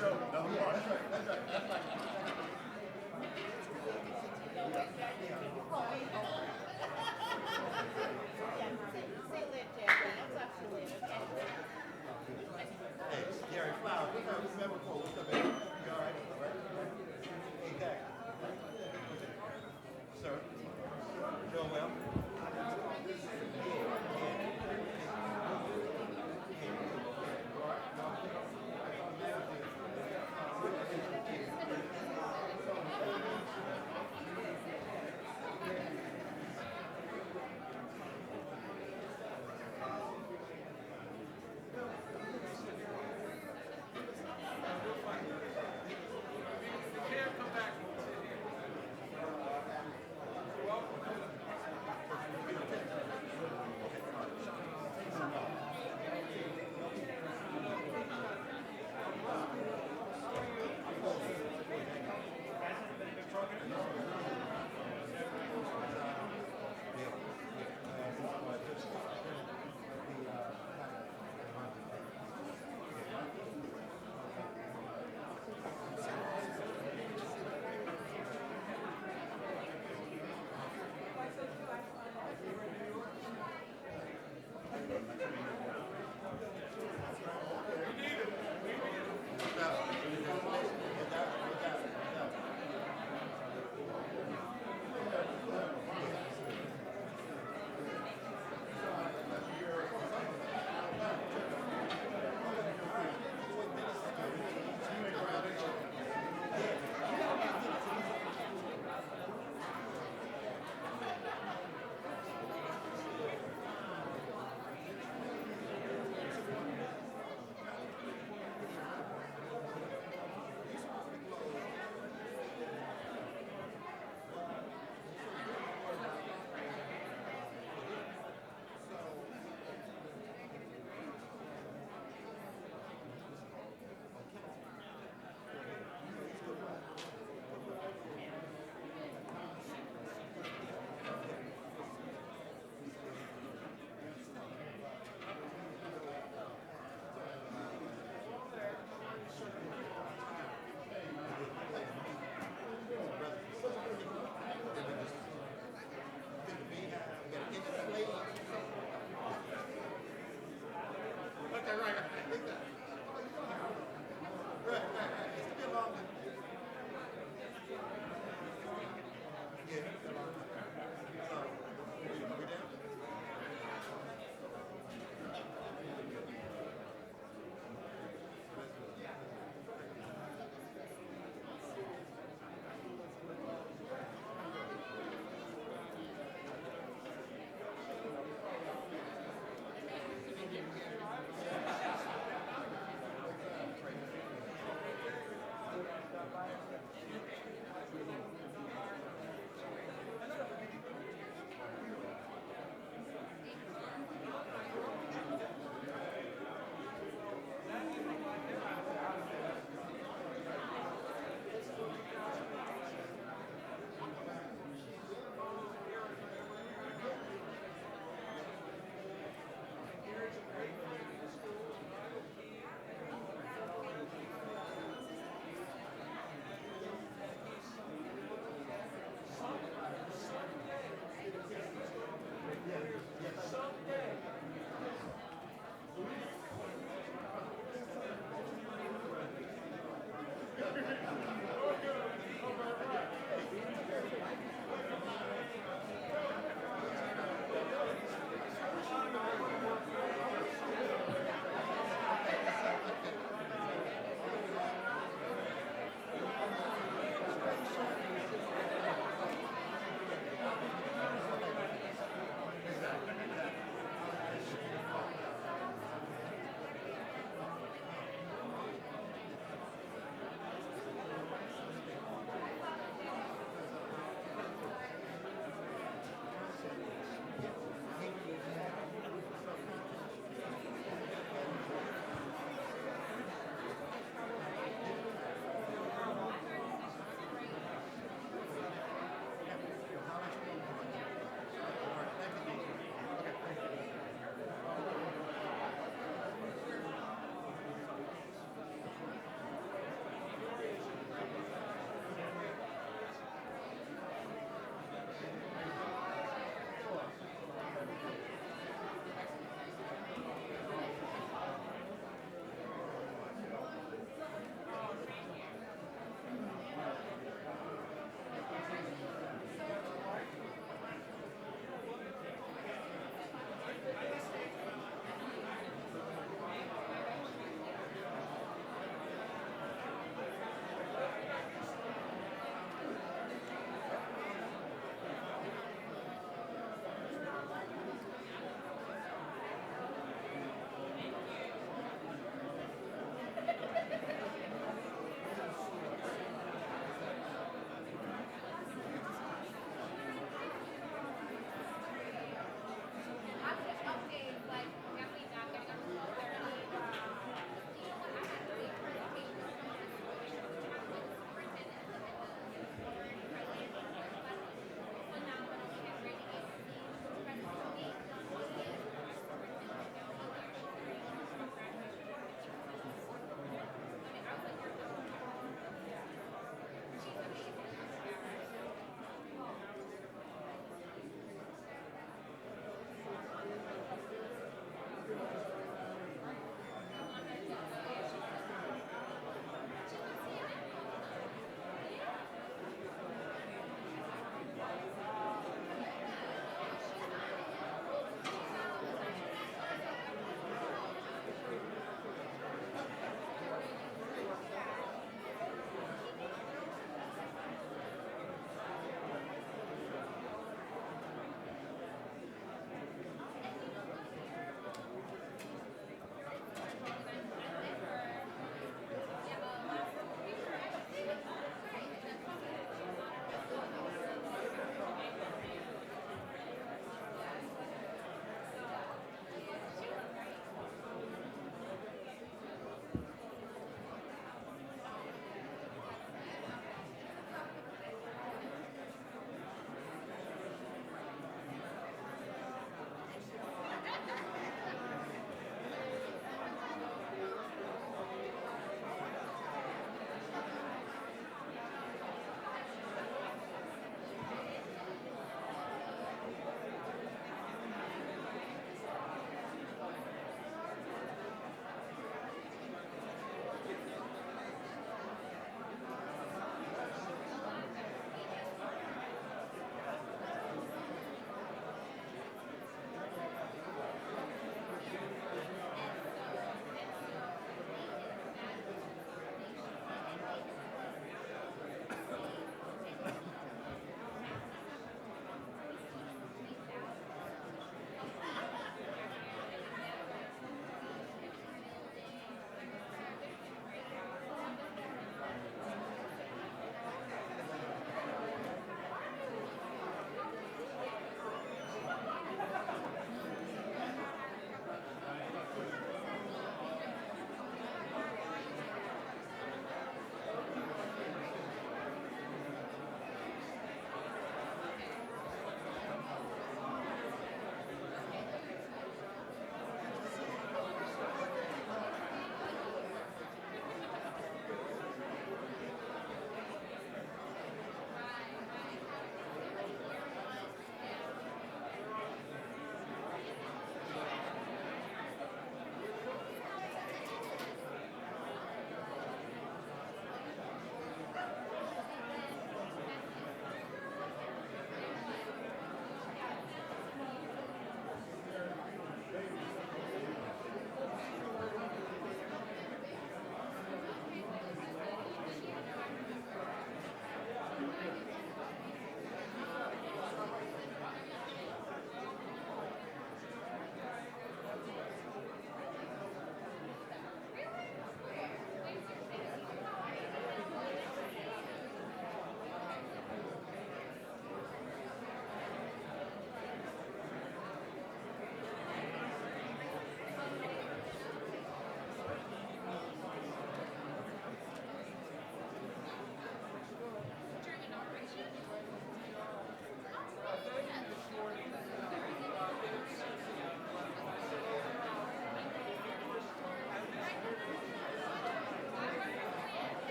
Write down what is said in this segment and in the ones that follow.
show, another one. Hey, Gary Flowers, remember before, what's up, baby? You all right? Hey, Dak. Sir, doing well?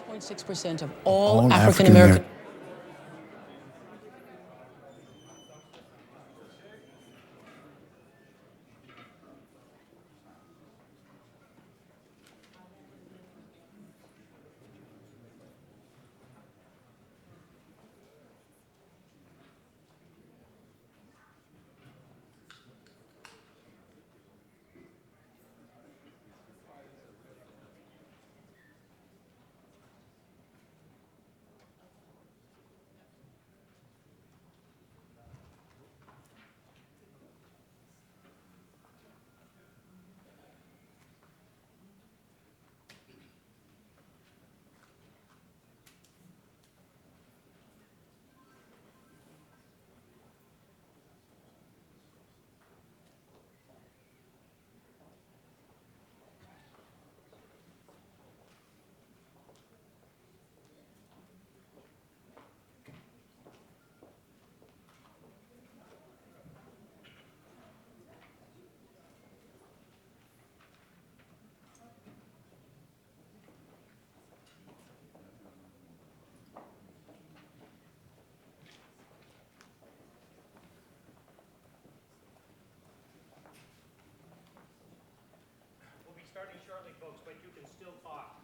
0.6% of all African American. Starting shortly, folks, but you can still talk.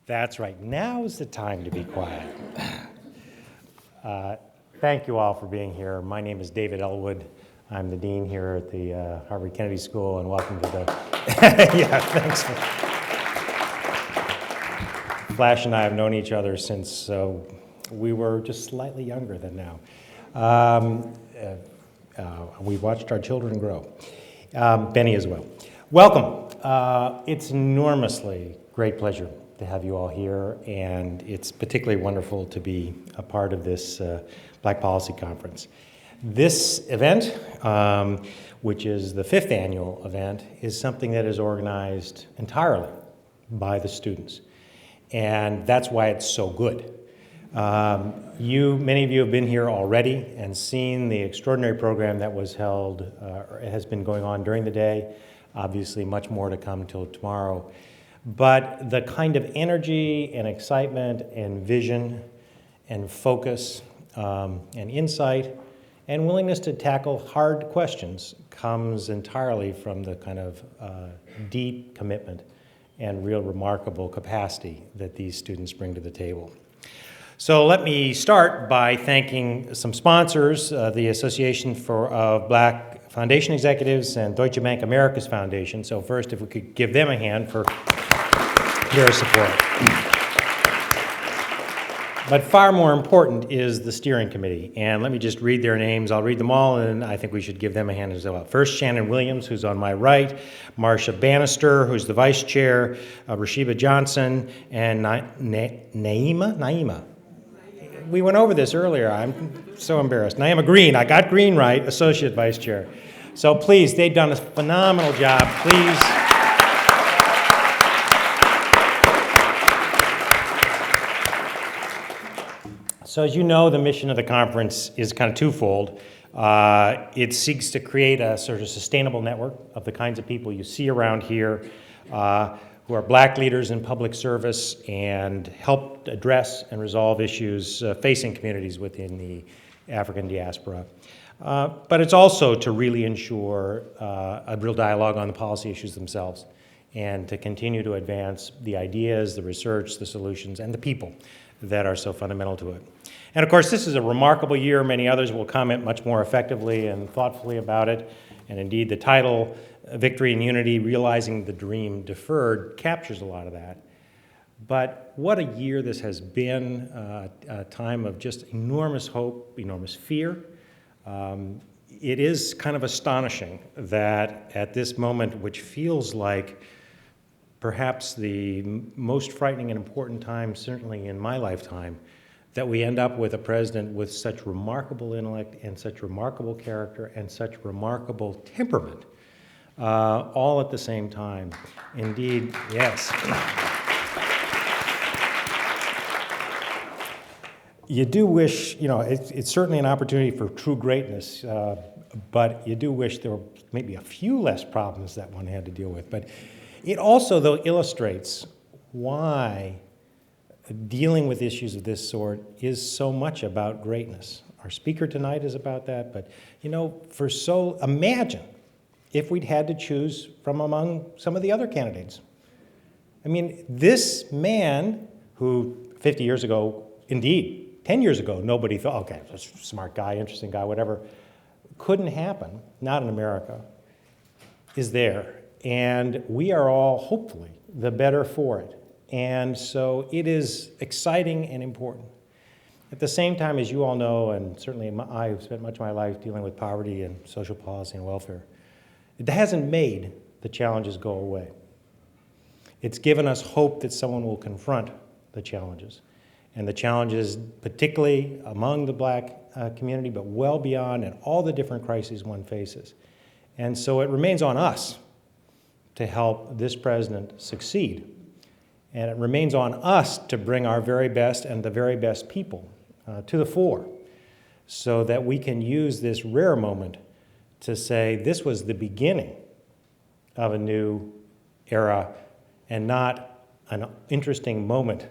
That's right. Now's the time to be quiet. Thank you all for being here. My name is David Elwood. I'm the dean here at the Harvard Kennedy School, and welcome to the... yeah, thanks. Flash and I have known each other since we were just slightly younger than now. We watched our children grow. Benny as well. Welcome. It's enormously great pleasure to have you all here, and it's particularly wonderful to be a part of this Black Policy Conference. This event, which is the 5th annual event, is something that is organized entirely by the students, and that's why it's so good. Many of you have been here already and seen the extraordinary program that was held, has been going on during the day. Obviously, much more to come till tomorrow. But the kind of energy and excitement and vision and focus and insight and willingness to tackle hard questions comes entirely from the kind of deep commitment and real remarkable capacity that these students bring to the table. So let me start by thanking some sponsors, the Association of Black Foundation Executives and Deutsche Bank America's Foundation. So first, if we could give them a hand for their support. But far more important is the steering committee. And let me just read their names. I'll read them all, and I think we should give them a hand as well. First, Shannon Williams, who's on my right, Marcia Bannister, who's the vice chair, Rashiba Johnson, and Naima. We went over this earlier. I'm so embarrassed. Naima Green. I got Green right, associate vice chair. So please, they've done a phenomenal job. Please. So as you know, the mission of the conference is kind of twofold. It seeks to create a sort of sustainable network of the kinds of people you see around here who are black leaders in public service and help address and resolve issues facing communities within the African diaspora. But it's also to really ensure a real dialogue on the policy issues themselves and to continue to advance the ideas, the research, the solutions, and the people that are so fundamental to it. And of course, this is a remarkable year. Many others will comment much more effectively and thoughtfully about it. And indeed, the title, Victory and Unity, Realizing the Dream Deferred, captures a lot of that. But what a year this has been, a time of just enormous hope, enormous fear. It is kind of astonishing that at this moment, which feels like perhaps the most frightening and important time, certainly in my lifetime, that we end up with a president with such remarkable intellect and such remarkable character and such remarkable temperament, all at the same time. Indeed, yes. You do wish, it's certainly an opportunity for true greatness, but you do wish there were maybe a few less problems that one had to deal with. But it also, though, illustrates why dealing with issues of this sort is so much about greatness. Our speaker tonight is about that, but imagine if we'd had to choose from among some of the other candidates. I mean, this man who 50 years ago, indeed, 10 years ago, nobody thought, okay, that's a smart guy, interesting guy, whatever, couldn't happen, not in America, is there. And we are all, hopefully, the better for it. And so it is exciting and important. At the same time, as you all know, and certainly I have spent much of my life dealing with poverty and social policy and welfare, it hasn't made the challenges go away. It's given us hope that someone will confront the challenges. And the challenges, particularly among the black community, but well beyond, and all the different crises one faces. And so it remains on us to help this president succeed. And it remains on us to bring our very best and the very best people to the fore so that we can use this rare moment to say this was the beginning of a new era and not an interesting moment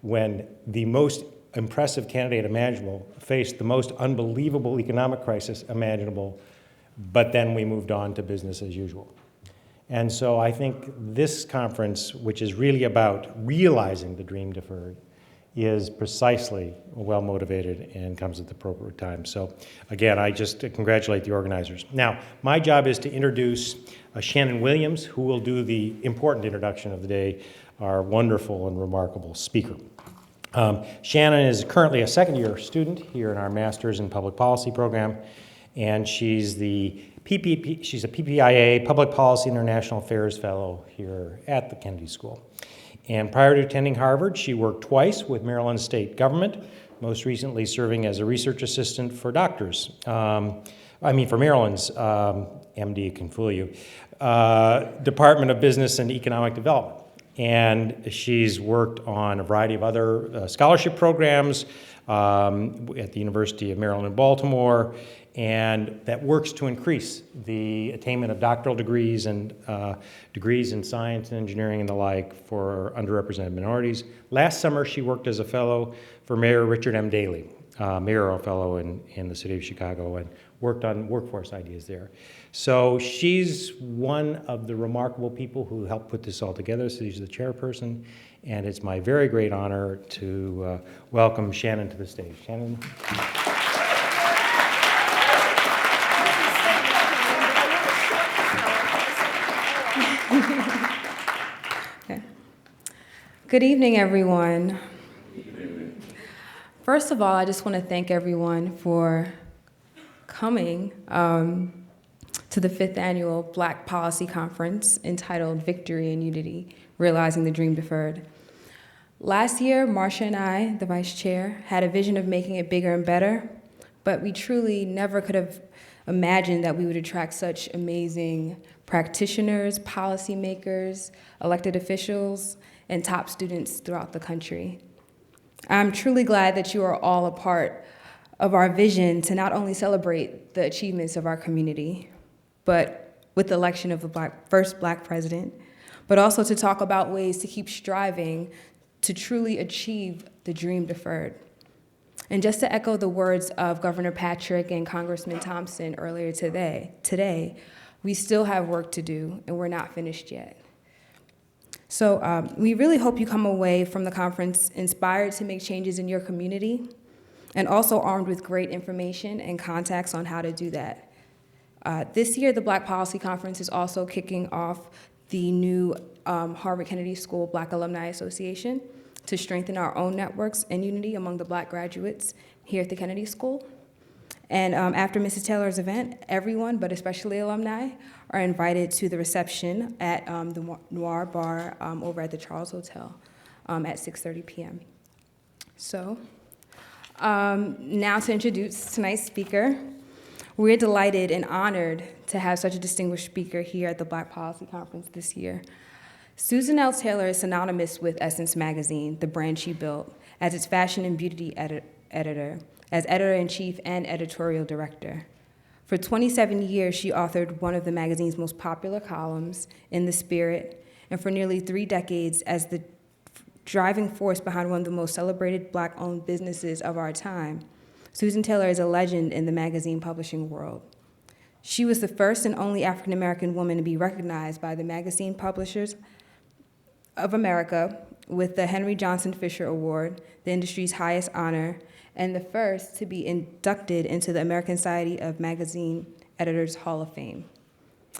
when the most impressive candidate imaginable faced the most unbelievable economic crisis imaginable, but then we moved on to business as usual. And so I think this conference, which is really about realizing the dream deferred, is precisely well motivated and comes at the appropriate time. So again, I just congratulate the organizers. Now, my job is to introduce Shannon Williams, who will do the important introduction of the day, our wonderful and remarkable speaker. Shannon is currently a second-year student here in our Master's in Public Policy program, and she's she's a PPIA, Public Policy International Affairs Fellow here at the Kennedy School. And prior to attending Harvard, she worked twice with Maryland state government, most recently serving as a research assistant for doctors. For Maryland's, MD can fool you, Department of Business and Economic Development. And she's worked on a variety of other scholarship programs at the University of Maryland in Baltimore, and that works to increase the attainment of doctoral degrees and degrees in science and engineering and the like for underrepresented minorities. Last summer, she worked as a fellow for Mayor Richard M. Daley, mayoral fellow in the city of Chicago, and worked on workforce ideas there. So she's one of the remarkable people who helped put this all together. So she's the chairperson, And it's my very great honor to welcome Shannon to the stage. Shannon. Okay. Good evening, everyone. First of all, I just want to thank everyone for coming to the 5th Annual Black Policy Conference entitled Victory and Unity, Realizing the Dream Deferred. Last year, Marcia and I, the vice chair, had a vision of making it bigger and better, but we truly never could have imagined that we would attract such amazing practitioners, policymakers, elected officials, and top students throughout the country. I'm truly glad that you are all a part of our vision to not only celebrate the achievements of our community, but with the election of the first Black president, but also to talk about ways to keep striving to truly achieve the dream deferred. And just to echo the words of Governor Patrick and Congressman Thompson earlier today, we still have work to do, and we're not finished yet. So we really hope you come away from the conference inspired to make changes in your community, and also armed with great information and contacts on how to do that. This year, the Black Policy Conference is also kicking off the new Harvard Kennedy School Black Alumni Association to strengthen our own networks and unity among the Black graduates here at the Kennedy School. And after Mrs. Taylor's event, everyone, but especially alumni, are invited to the reception at the Noir Bar over at the Charles Hotel at 6:30 p.m. So now to introduce tonight's speaker. We're delighted and honored to have such a distinguished speaker here at the Black Policy Conference this year. Susan L. Taylor is synonymous with Essence Magazine, the brand she built, as its fashion and beauty editor, as editor-in-chief and editorial director. For 27 years, she authored one of the magazine's most popular columns, In the Spirit, and for nearly 3 decades as the driving force behind one of the most celebrated Black-owned businesses of our time. Susan Taylor is a legend in the magazine publishing world. She was the first and only African-American woman to be recognized by the Magazine Publishers of America with the Henry Johnson Fisher Award, the industry's highest honor, and the first to be inducted into the American Society of Magazine Editors Hall of Fame.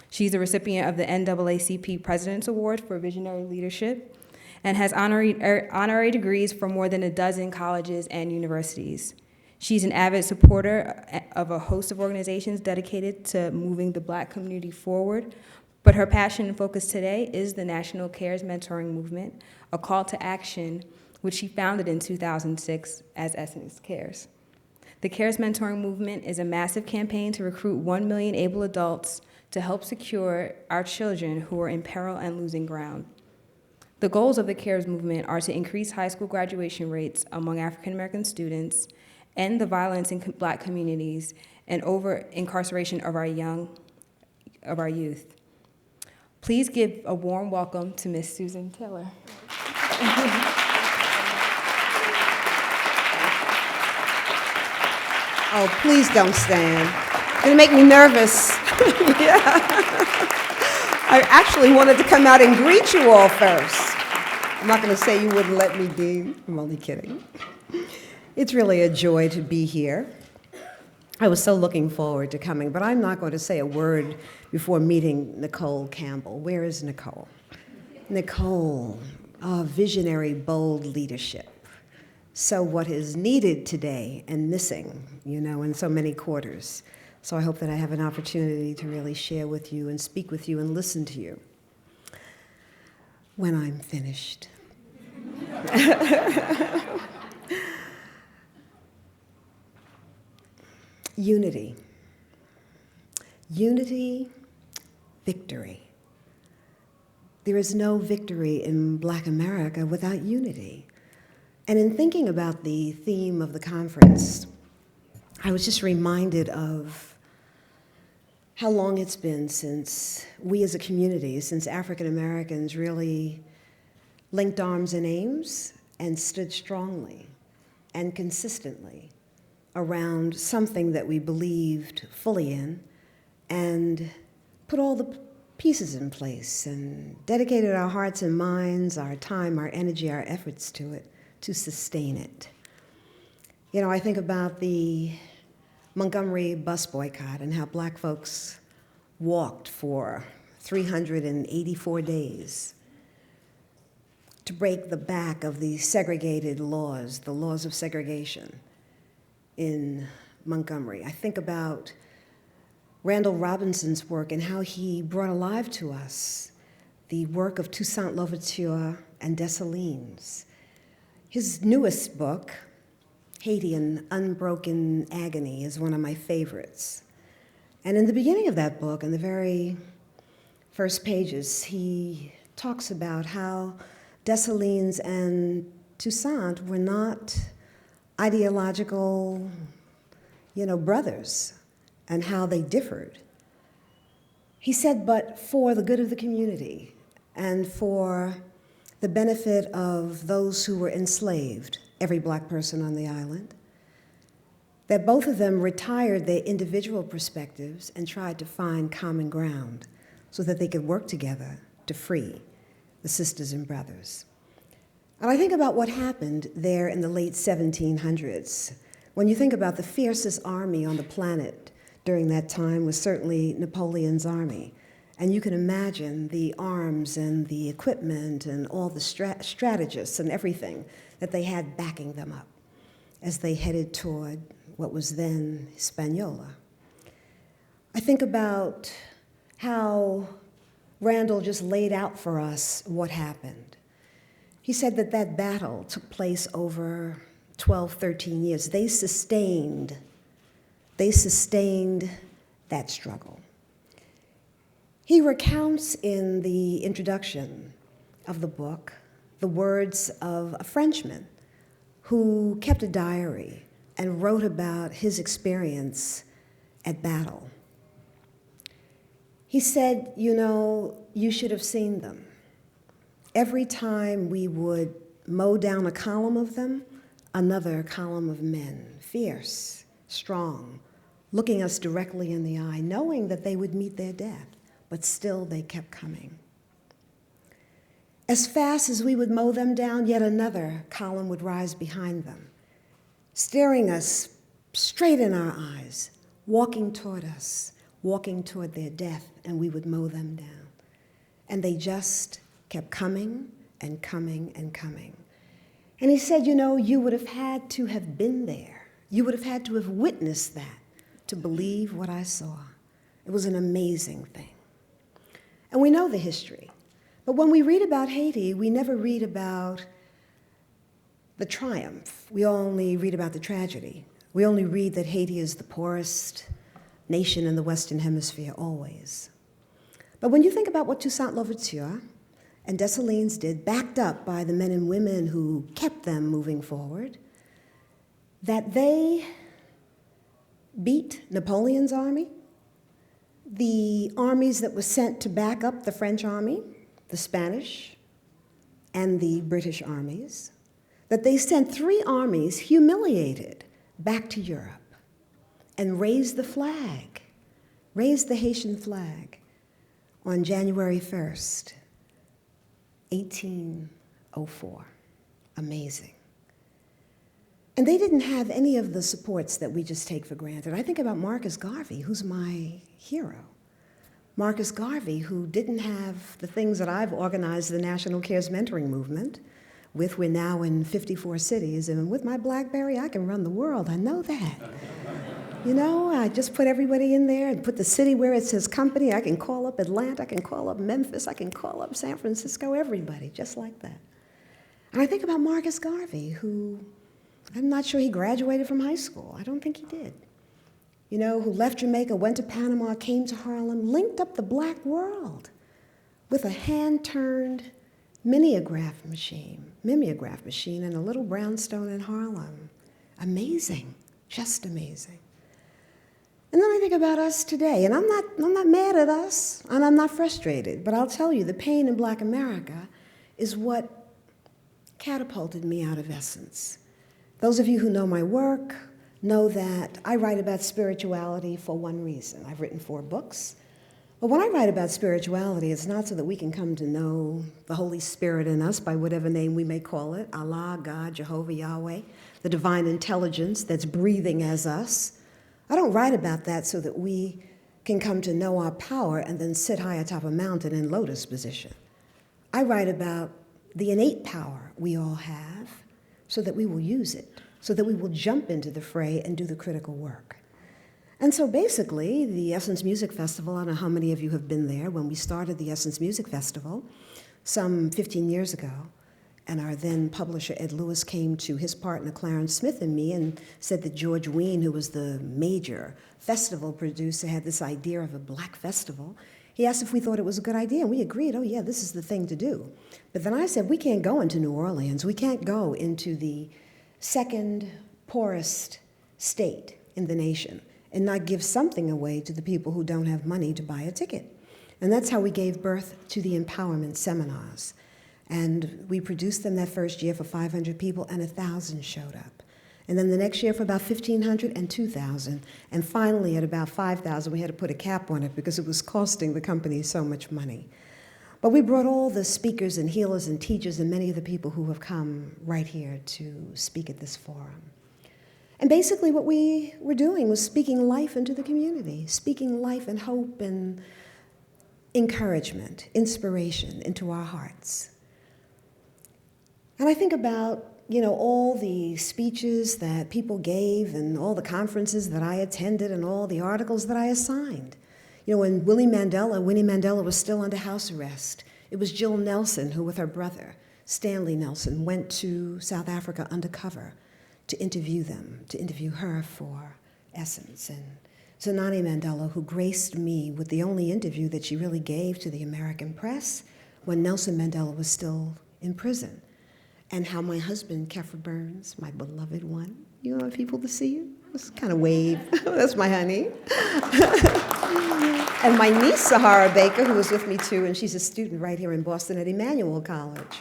She's a recipient of the NAACP President's Award for Visionary Leadership and has honorary degrees from more than a dozen colleges and universities. She's an avid supporter of a host of organizations dedicated to moving the Black community forward, but her passion and focus today is the National CARES Mentoring Movement, a call to action which she founded in 2006 as Essence Cares. The CARES Mentoring Movement is a massive campaign to recruit 1 million able adults to help secure our children who are in peril and losing ground. The goals of the CARES movement are to increase high school graduation rates among African American students, end the violence in Black communities, and over-incarceration of our youth. Please give a warm welcome to Miss Susan Taylor. Oh, please don't stand. It's gonna make me nervous. Yeah. I actually wanted to come out and greet you all first. I'm not gonna say you wouldn't let me be. I'm only kidding. It's really a joy to be here. I was so looking forward to coming, but I'm not going to say a word before meeting Nicole Campbell. Where is Nicole? Nicole, visionary, bold leadership. So what is needed today and missing, in so many quarters. So I hope that I have an opportunity to really share with you and speak with you and listen to you when I'm finished. Unity. Unity, victory. There is no victory in Black America without unity. And in thinking about the theme of the conference, I was just reminded of how long it's been since we as a community, since African Americans really linked arms and aims and stood strongly and consistently around something that we believed fully in and put all the pieces in place and dedicated our hearts and minds, our time, our energy, our efforts to it, to sustain it. You know, I think about the Montgomery Bus Boycott and how black folks walked for 384 days to break the back of the segregated laws, the laws of segregation in Montgomery. I think about Randall Robinson's work and how he brought alive to us the work of Toussaint Louverture and Dessalines. His newest book, Haiti, An Unbroken Agony, is one of my favorites. And in the beginning of that book, in the very first pages, he talks about how Dessalines and Toussaint were not ideological, brothers, and how they differed. He said, but for the good of the community and for the benefit of those who were enslaved, every black person on the island, that both of them retired their individual perspectives and tried to find common ground so that they could work together to free the sisters and brothers. And I think about what happened there in the late 1700s. When you think about the fiercest army on the planet during that time was certainly Napoleon's army. And you can imagine the arms and the equipment and all the strategists and everything that they had backing them up as they headed toward what was then Hispaniola. I think about how Randall just laid out for us what happened. He said that that battle took place over 12, 13 years. They sustained that struggle. He recounts in the introduction of the book the words of a Frenchman who kept a diary and wrote about his experience at battle. He said, you should have seen them. Every time we would mow down a column of them, another column of men, fierce, strong, looking us directly in the eye, knowing that they would meet their death, but still they kept coming. As fast as we would mow them down, yet another column would rise behind them, staring us straight in our eyes, walking toward us, walking toward their death, and we would mow them down. And they just kept coming and coming and coming. And he said, you would have had to have been there. You would have had to have witnessed that to believe what I saw. It was an amazing thing. And we know the history. But when we read about Haiti, we never read about the triumph. We only read about the tragedy. We only read that Haiti is the poorest nation in the Western Hemisphere, always. But when you think about what Toussaint Louverture and Dessalines did, backed up by the men and women who kept them moving forward, that they beat Napoleon's army, the armies that were sent to back up the French army, the Spanish, and the British armies, that they sent 3 armies humiliated back to Europe and raised the flag, raised the Haitian flag on January 1st, 1804. Amazing. And they didn't have any of the supports that we just take for granted. I think about Marcus Garvey, who's my hero. Marcus Garvey, who didn't have the things that I've organized the National Cares Mentoring Movement with. We're now in 54 cities, and with my BlackBerry, I can run the world. I know that. I just put everybody in there and put the city where it says company. I can call up Atlanta, I can call up Memphis, I can call up San Francisco, everybody, just like that. And I think about Marcus Garvey, who I'm not sure he graduated from high school. I don't think he did. Who left Jamaica, went to Panama, came to Harlem, linked up the black world with a hand-turned mimeograph machine and a little brownstone in Harlem. Amazing, just amazing. And then I think about us today, and I'm not mad at us, and I'm not frustrated, but I'll tell you, the pain in Black America is what catapulted me out of Essence. Those of you who know my work know that I write about spirituality for one reason. I've written 4 books. But when I write about spirituality, it's not so that we can come to know the Holy Spirit in us by whatever name we may call it, Allah, God, Jehovah, Yahweh, the divine intelligence that's breathing as us. I don't write about that so that we can come to know our power and then sit high atop a mountain in lotus position. I write about the innate power we all have so that we will use it, so that we will jump into the fray and do the critical work. And so basically, the Essence Music Festival, I don't know how many of you have been there, when we started the Essence Music Festival some 15 years ago, and our then publisher, Ed Lewis, came to his partner, Clarence Smith, and me, and said that George Wein, who was the major festival producer, had this idea of a black festival. He asked if we thought it was a good idea, and we agreed, oh yeah, this is the thing to do. But then I said, we can't go into New Orleans. We can't go into the second poorest state in the nation and not give something away to the people who don't have money to buy a ticket. And that's how we gave birth to the empowerment seminars. And we produced them that first year for 500 people, and 1,000 showed up. And then the next year for about 1,500 and 2,000. And finally, at about 5,000, we had to put a cap on it because it was costing the company so much money. But we brought all the speakers and healers and teachers and many of the people who have come right here to speak at this forum. And basically what we were doing was speaking life into the community, speaking life and hope and encouragement, inspiration into our hearts. And I think about, all the speeches that people gave and all the conferences that I attended and all the articles that I assigned. When Winnie Mandela was still under house arrest, it was Jill Nelson who, with her brother, Stanley Nelson, went to South Africa undercover to interview her for Essence. And Zanani Mandela, who graced me with the only interview that she really gave to the American press when Nelson Mandela was still in prison. And how my husband, Kefra Burns, my beloved one, you want people to see you? Just kind of wave. That's my honey. And my niece, Sahara Baker, who was with me too, and she's a student right here in Boston at Emmanuel College.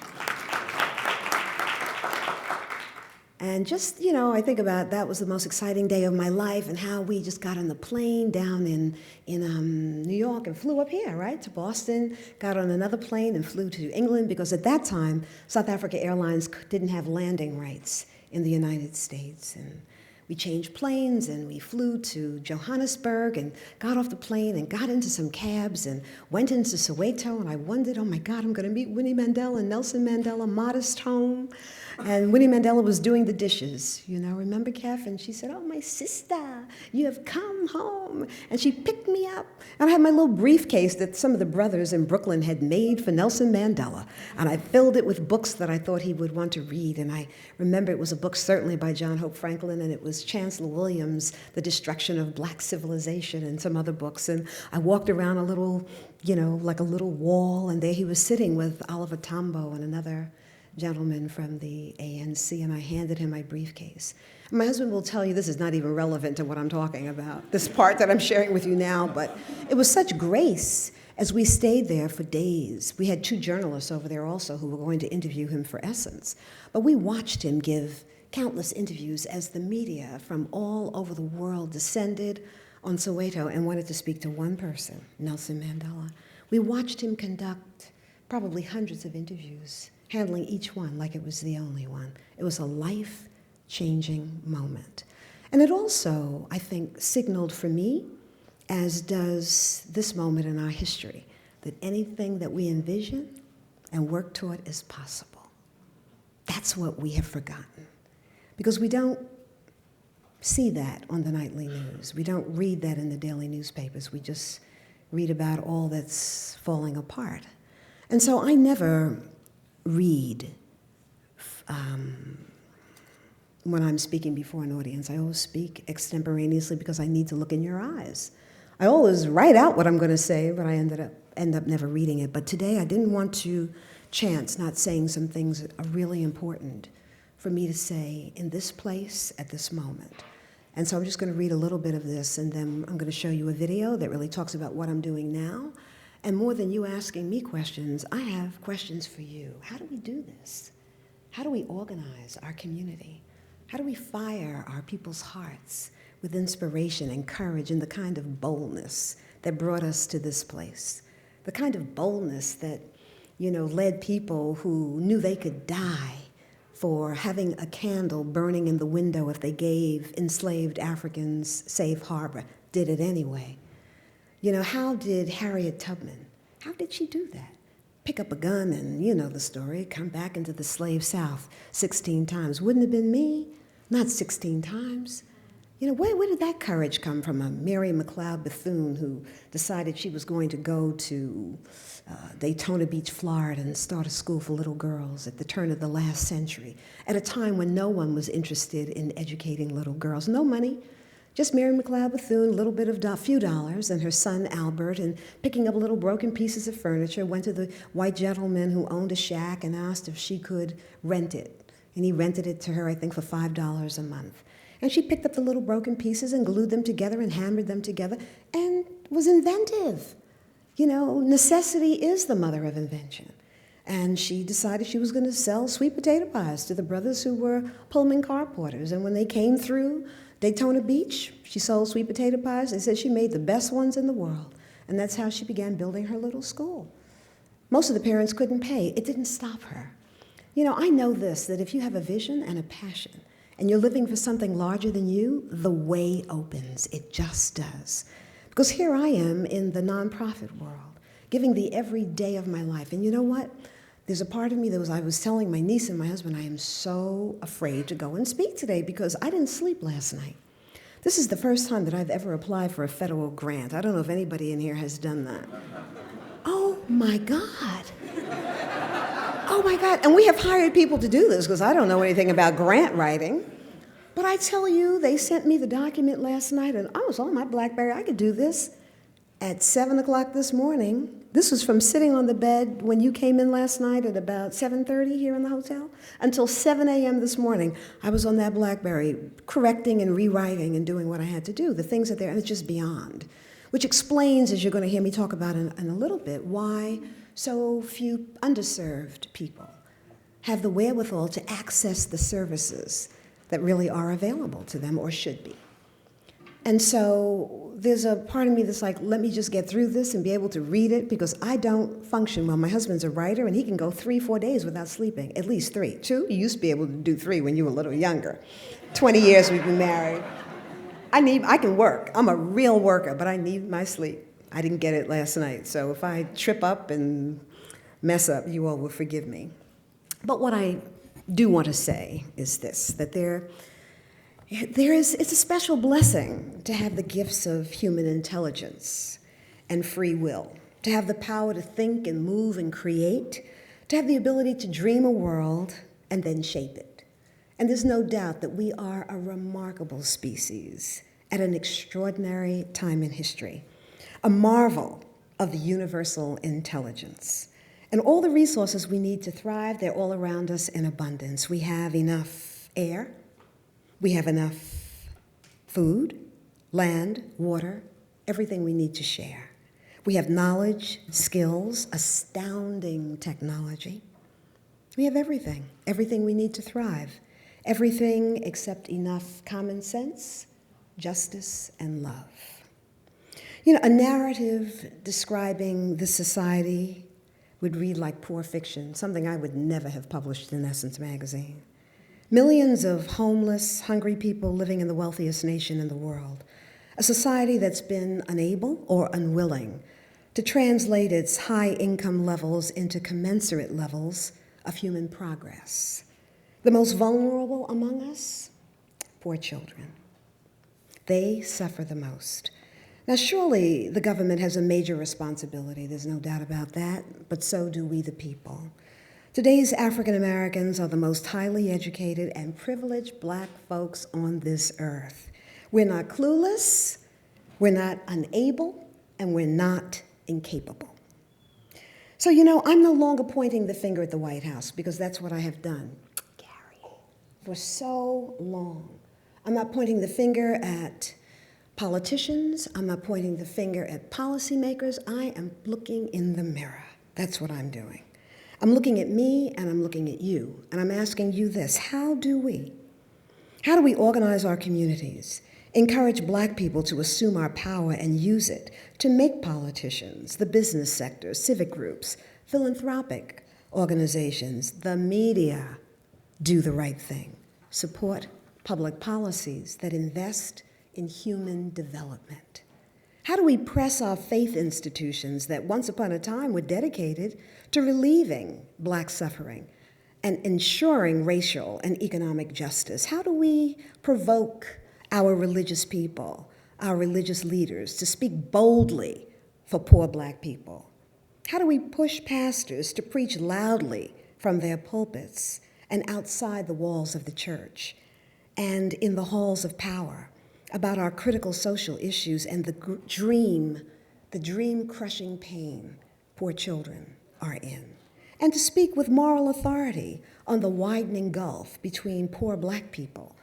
And just, I think about that was the most exciting day of my life and how we just got on the plane down in New York and flew up here, right, to Boston, got on another plane and flew to England because at that time, South Africa Airlines didn't have landing rights in the United States. And we changed planes and we flew to Johannesburg and got off the plane and got into some cabs and went into Soweto, and I wondered, oh my God, I'm going to meet Winnie Mandela and Nelson Mandela, modest home. And Winnie Mandela was doing the dishes, remember, Kath? And she said, oh, my sister, you have come home. And she picked me up. And I had my little briefcase that some of the brothers in Brooklyn had made for Nelson Mandela. And I filled it with books that I thought he would want to read. And I remember it was a book certainly by John Hope Franklin, and it was Chancellor Williams, The Destruction of Black Civilization, and some other books. And I walked around a little, like a little wall, and there he was sitting with Oliver Tambo and another gentleman from the ANC, and I handed him my briefcase. And my husband will tell you this is not even relevant to what I'm talking about, this part that I'm sharing with you now, but it was such grace as we stayed there for days. We had 2 journalists over there also who were going to interview him for Essence, but we watched him give countless interviews as the media from all over the world descended on Soweto and wanted to speak to one person, Nelson Mandela. We watched him conduct probably hundreds of interviews, handling each one like it was the only one. It was a life-changing moment. And it also, I think, signaled for me, as does this moment in our history, that anything that we envision and work toward is possible. That's what we have forgotten. Because we don't see that on the nightly news. We don't read that in the daily newspapers. We just read about all that's falling apart. And so I never read when I'm speaking before an audience. I always speak extemporaneously because I need to look in your eyes. I always write out what I'm going to say, but I end up never reading it. But today I didn't want to chance not saying some things that are really important for me to say in this place at this moment. And so I'm just going to read a little bit of this, and then I'm going to show you a video that really talks about what I'm doing now. And more than you asking me questions, I have questions for you. How do we do this? How do we organize our community? How do we fire our people's hearts with inspiration and courage and the kind of boldness that brought us to this place. The kind of boldness that, led people who knew they could die for having a candle burning in the window if they gave enslaved Africans safe harbor, did it anyway. How did Harriet Tubman, how did she do that? Pick up a gun and, the story, come back into the slave South 16 times. Wouldn't have been me, not 16 times. Where did that courage come from? A Mary Mcleod Bethune who decided she was going to go to Daytona Beach, Florida, and start a school for little girls at the turn of the last century, at a time when no one was interested in educating little girls. No money, just Mary Mcleod Bethune, a little bit of few dollars, and her son Albert, and picking up little broken pieces of furniture, went to the white gentleman who owned a shack and asked if she could rent it. And he rented it to her, I think, for $5 a month. And she picked up the little broken pieces and glued them together and hammered them together and was inventive. Necessity is the mother of invention. And she decided she was going to sell sweet potato pies to the brothers who were Pullman car porters. And when they came through Daytona Beach, she sold sweet potato pies. They said she made the best ones in the world. And that's how she began building her little school. Most of the parents couldn't pay. It didn't stop her. I know this, that if you have a vision and a passion, and you're living for something larger than you, the way opens. It just does. Because here I am in the nonprofit world, giving the every day of my life. And you know what? There's a part of me that I was telling my niece and my husband, I am so afraid to go and speak today because I didn't sleep last night. This is the first time that I've ever applied for a federal grant. I don't know if anybody in here has done that. Oh my God. Oh my God, and we have hired people to do this because I don't know anything about grant writing. But I tell you, they sent me the document last night and I was on my BlackBerry. I could do this at 7 o'clock this morning. This was from sitting on the bed when you came in last night at about 7:30 here in the hotel until 7 a.m. this morning. I was on that BlackBerry correcting and rewriting and doing what I had to do. The things that there, and it's just beyond. Which explains, as you're going to hear me talk about in a little bit, why so few underserved people have the wherewithal to access the services that really are available to them or should be. And so there's a part of me that's like, let me just get through this and be able to read it because I don't function well. My husband's a writer and he can go 3-4 days without sleeping, at least 3. 2, you used to be able to do 3 when you were a little younger. 20 years we've been married. I can work. I'm a real worker, but I need my sleep. I didn't get it last night, so if I trip up and mess up, you all will forgive me. But what I do want to say is this, that it's a special blessing to have the gifts of human intelligence and free will, to have the power to think and move and create, to have the ability to dream a world and then shape it. And there's no doubt that we are a remarkable species at an extraordinary time in history, a marvel of the universal intelligence. And all the resources we need to thrive, they're all around us in abundance. We have enough air, we have enough food, land, water, everything we need to share. We have knowledge, skills, astounding technology. We have everything we need to thrive. Everything except enough common sense, justice, and love. A narrative describing this society would read like poor fiction, something I would never have published in Essence magazine. Millions of homeless, hungry people living in the wealthiest nation in the world. A society that's been unable or unwilling to translate its high income levels into commensurate levels of human progress. The most vulnerable among us, poor children. They suffer the most. Now, surely the government has a major responsibility, there's no doubt about that, but so do we the people. Today's African Americans are the most highly educated and privileged Black folks on this earth. We're not clueless, we're not unable, and we're not incapable. So, I'm no longer pointing the finger at the White House because that's what I have done, Gary, for so long. I'm not pointing the finger at politicians. I'm not pointing the finger at policymakers. I am looking in the mirror. That's what I'm doing. I'm looking at me and I'm looking at you. And I'm asking you this, how do we organize our communities encourage Black people to assume our power and use it to make politicians, the business sector, civic groups, philanthropic organizations, the media do the right thing, support public policies that invest in human development? How do we press our faith institutions that once upon a time were dedicated to relieving Black suffering and ensuring racial and economic justice? How do we provoke our religious people, our religious leaders, to speak boldly for poor Black people? How do we push pastors to preach loudly from their pulpits and outside the walls of the church and in the halls of power about our critical social issues and the dream-crushing pain poor children are in? And to speak with moral authority on the widening gulf between poor Black people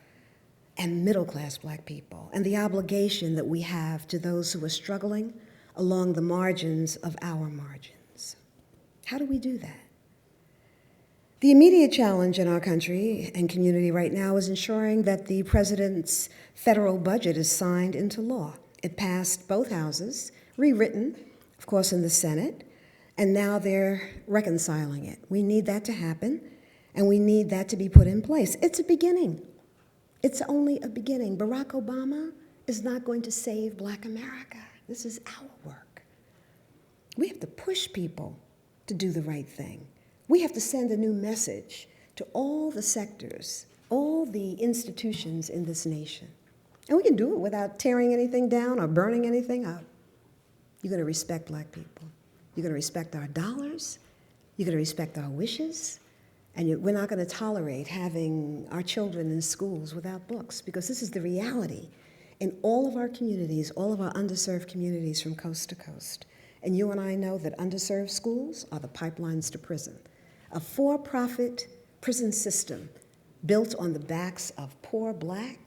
and middle-class Black people, and the obligation that we have to those who are struggling along the margins of our margins. How do we do that? The immediate challenge in our country and community right now is ensuring that the president's federal budget is signed into law. It passed both houses, rewritten, of course, in the Senate, and now they're reconciling it. We need that to happen, and we need that to be put in place. It's a beginning. It's only a beginning. Barack Obama is not going to save Black America. This is our work. We have to push people to do the right thing. We have to send a new message to all the sectors, all the institutions in this nation. And we can do it without tearing anything down or burning anything up. You're going to respect Black people. You're going to respect our dollars. You're going to respect our wishes. And we're not going to tolerate having our children in schools without books, because this is the reality in all of our communities, all of our underserved communities from coast to coast. And you and I know that underserved schools are the pipelines to prison. A for-profit prison system built on the backs of poor Black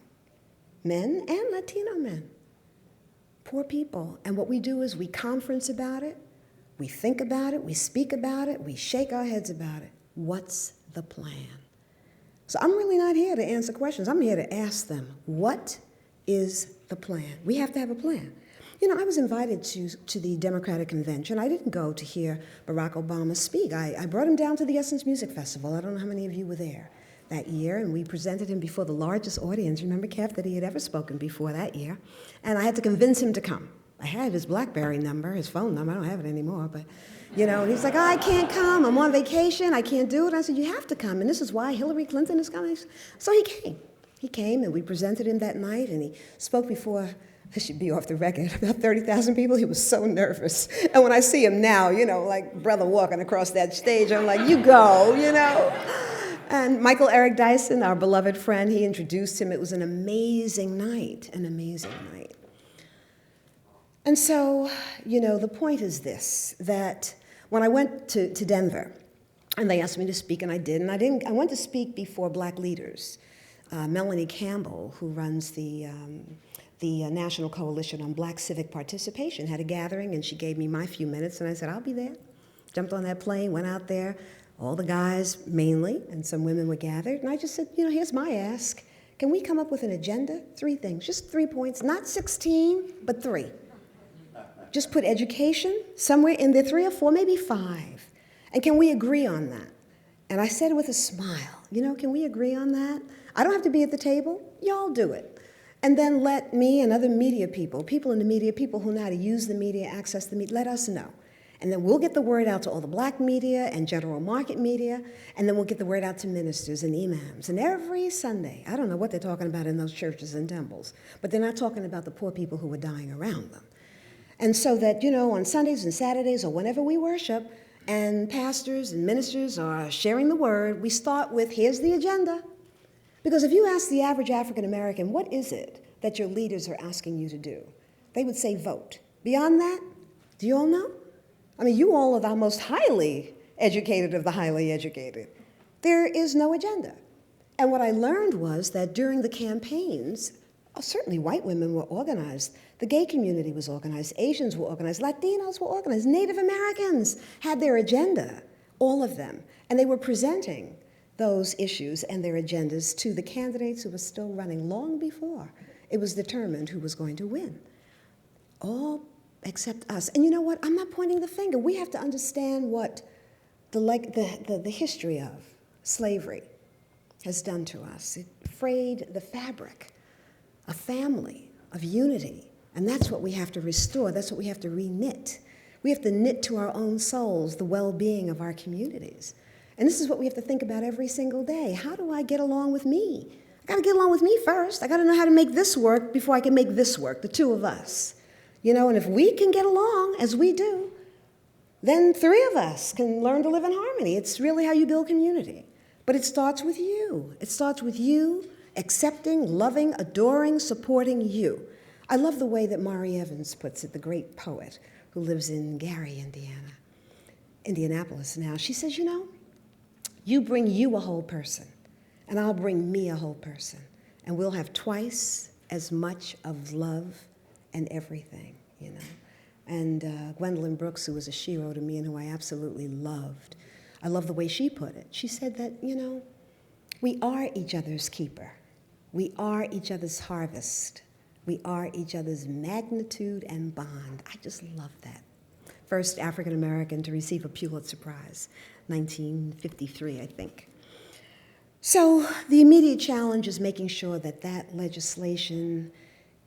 men and Latino men, poor people. And what we do is we conference about it, we think about it, we speak about it, we shake our heads about it. What's the plan? So I'm really not here to answer questions. I'm here to ask them, what is the plan? We have to have a plan. You know, I was invited to the Democratic Convention. I didn't go to hear Barack Obama speak. I brought him down to the Essence Music Festival. I don't know how many of you were there that year, and we presented him before the largest audience, remember, Kev, that he had ever spoken before that year. And I had to convince him to come. I had his BlackBerry number, his phone number. I don't have it anymore, but, you know, and he's like, oh, I can't come. I'm on vacation. I can't do it. I said, you have to come, and this is why Hillary Clinton is coming. So he came. He came, and we presented him that night, and he spoke before, I should be off the record, about 30,000 people. He was so nervous. And when I see him now, you know, like brother walking across that stage, I'm like, you go, you know. And Michael Eric Dyson, our beloved friend, he introduced him. It was an amazing night, an amazing night. And so, you know, the point is this, that when I went to Denver, and they asked me to speak, and I did, and I went to speak before Black leaders. Melanie Campbell, who runs the National Coalition on Black Civic Participation, had a gathering, and she gave me my few minutes, and I said, I'll be there. Jumped on that plane, went out there. All the guys, mainly, and some women were gathered, and I just said, you know, here's my ask. Can we come up with an agenda? 3 things, just 3 points, not 16, but 3. Just put education somewhere in there, 3 or 4, maybe 5. And can we agree on that? And I said with a smile, you know, can we agree on that? I don't have to be at the table, y'all do it. And then let me and other media people in the media, people who know how to use the media, access the media, let us know. And then we'll get the word out to all the Black media and general market media, and then we'll get the word out to ministers and imams. And every Sunday, I don't know what they're talking about in those churches and temples, but they're not talking about the poor people who are dying around them. And so that, you know, on Sundays and Saturdays or whenever we worship, and pastors and ministers are sharing the word, we start with, here's the agenda. Because if you ask the average African American, what is it that your leaders are asking you to do? They would say vote. Beyond that, do you all know? I mean, you all are the most highly educated of the highly educated. There is no agenda. And what I learned was that during the campaigns, certainly white women were organized. The gay community was organized. Asians were organized. Latinos were organized. Native Americans had their agenda, all of them. And they were presenting those issues and their agendas to the candidates who were still running long before It was determined who was going to win. All except us. And you know what? I'm not pointing the finger. We have to understand what the history of slavery has done to us. It frayed the fabric of family, of unity. And that's what we have to restore. That's what we have to re-knit. We have to knit to our own souls the well-being of our communities. And this is what we have to think about every single day. How do I get along with me? I gotta get along with me first. I gotta know how to make this work before I can make this work, the two of us. You know, and if we can get along as we do, then three of us can learn to live in harmony. It's really how you build community. But it starts with you. It starts with you accepting, loving, adoring, supporting you. I love the way that Mari Evans puts it, the great poet who lives in Gary, Indianapolis now. She says, you know, you bring you a whole person, and I'll bring me a whole person, and we'll have twice as much of love and everything, you know. And Gwendolyn Brooks, who was a shero to me and who I absolutely loved, I love the way she put it. She said that, you know, we are each other's keeper. We are each other's harvest. We are each other's magnitude and bond. I just love that. First African American to receive a Pulitzer Prize, 1953, I think. So the immediate challenge is making sure that that legislation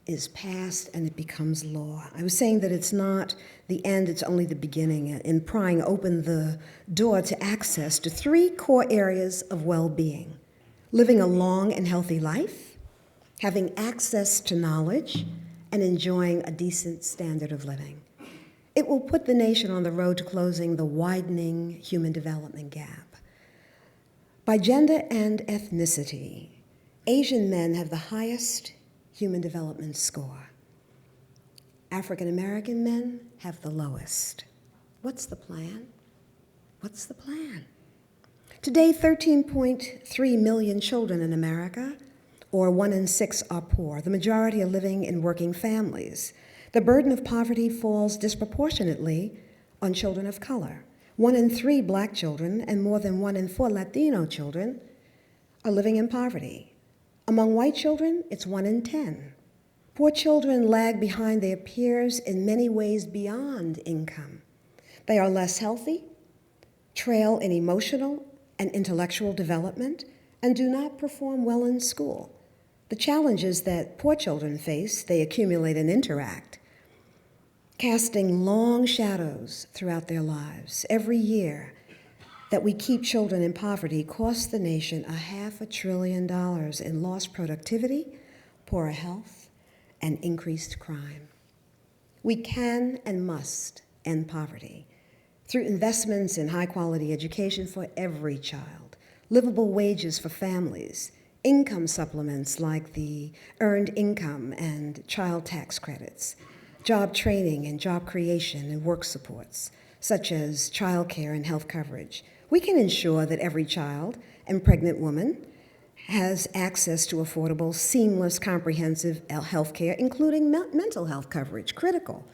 is passed and it becomes law. I was saying that it's not the end, it's only the beginning. In prying open the door to access to three core areas of well-being: living a long and healthy life, having access to knowledge, and enjoying a decent standard of living. It will put the nation on the road to closing the widening human development gap. By gender and ethnicity, Asian men have the highest human development score. African American men have the lowest. What's the plan? What's the plan? Today, 13.3 million children in America, or 1 in 6, are poor. The majority are living in working families. The burden of poverty falls disproportionately on children of color. 1 in 3 Black children and more than 1 in 4 Latino children are living in poverty. Among white children, it's 1 in 10. Poor children lag behind their peers in many ways beyond income. They are less healthy, trail in emotional and intellectual development, and do not perform well in school. The challenges that poor children face, they accumulate and interact, casting long shadows throughout their lives. Every year that we keep children in poverty costs the nation $500 billion in lost productivity, poorer health, and increased crime. We can and must end poverty through investments in high-quality education for every child, livable wages for families, income supplements like the earned income and child tax credits, job training and job creation and work supports, such as childcare and health coverage. We can ensure that every child and pregnant woman has access to affordable, seamless, comprehensive health care, including mental health coverage, critical,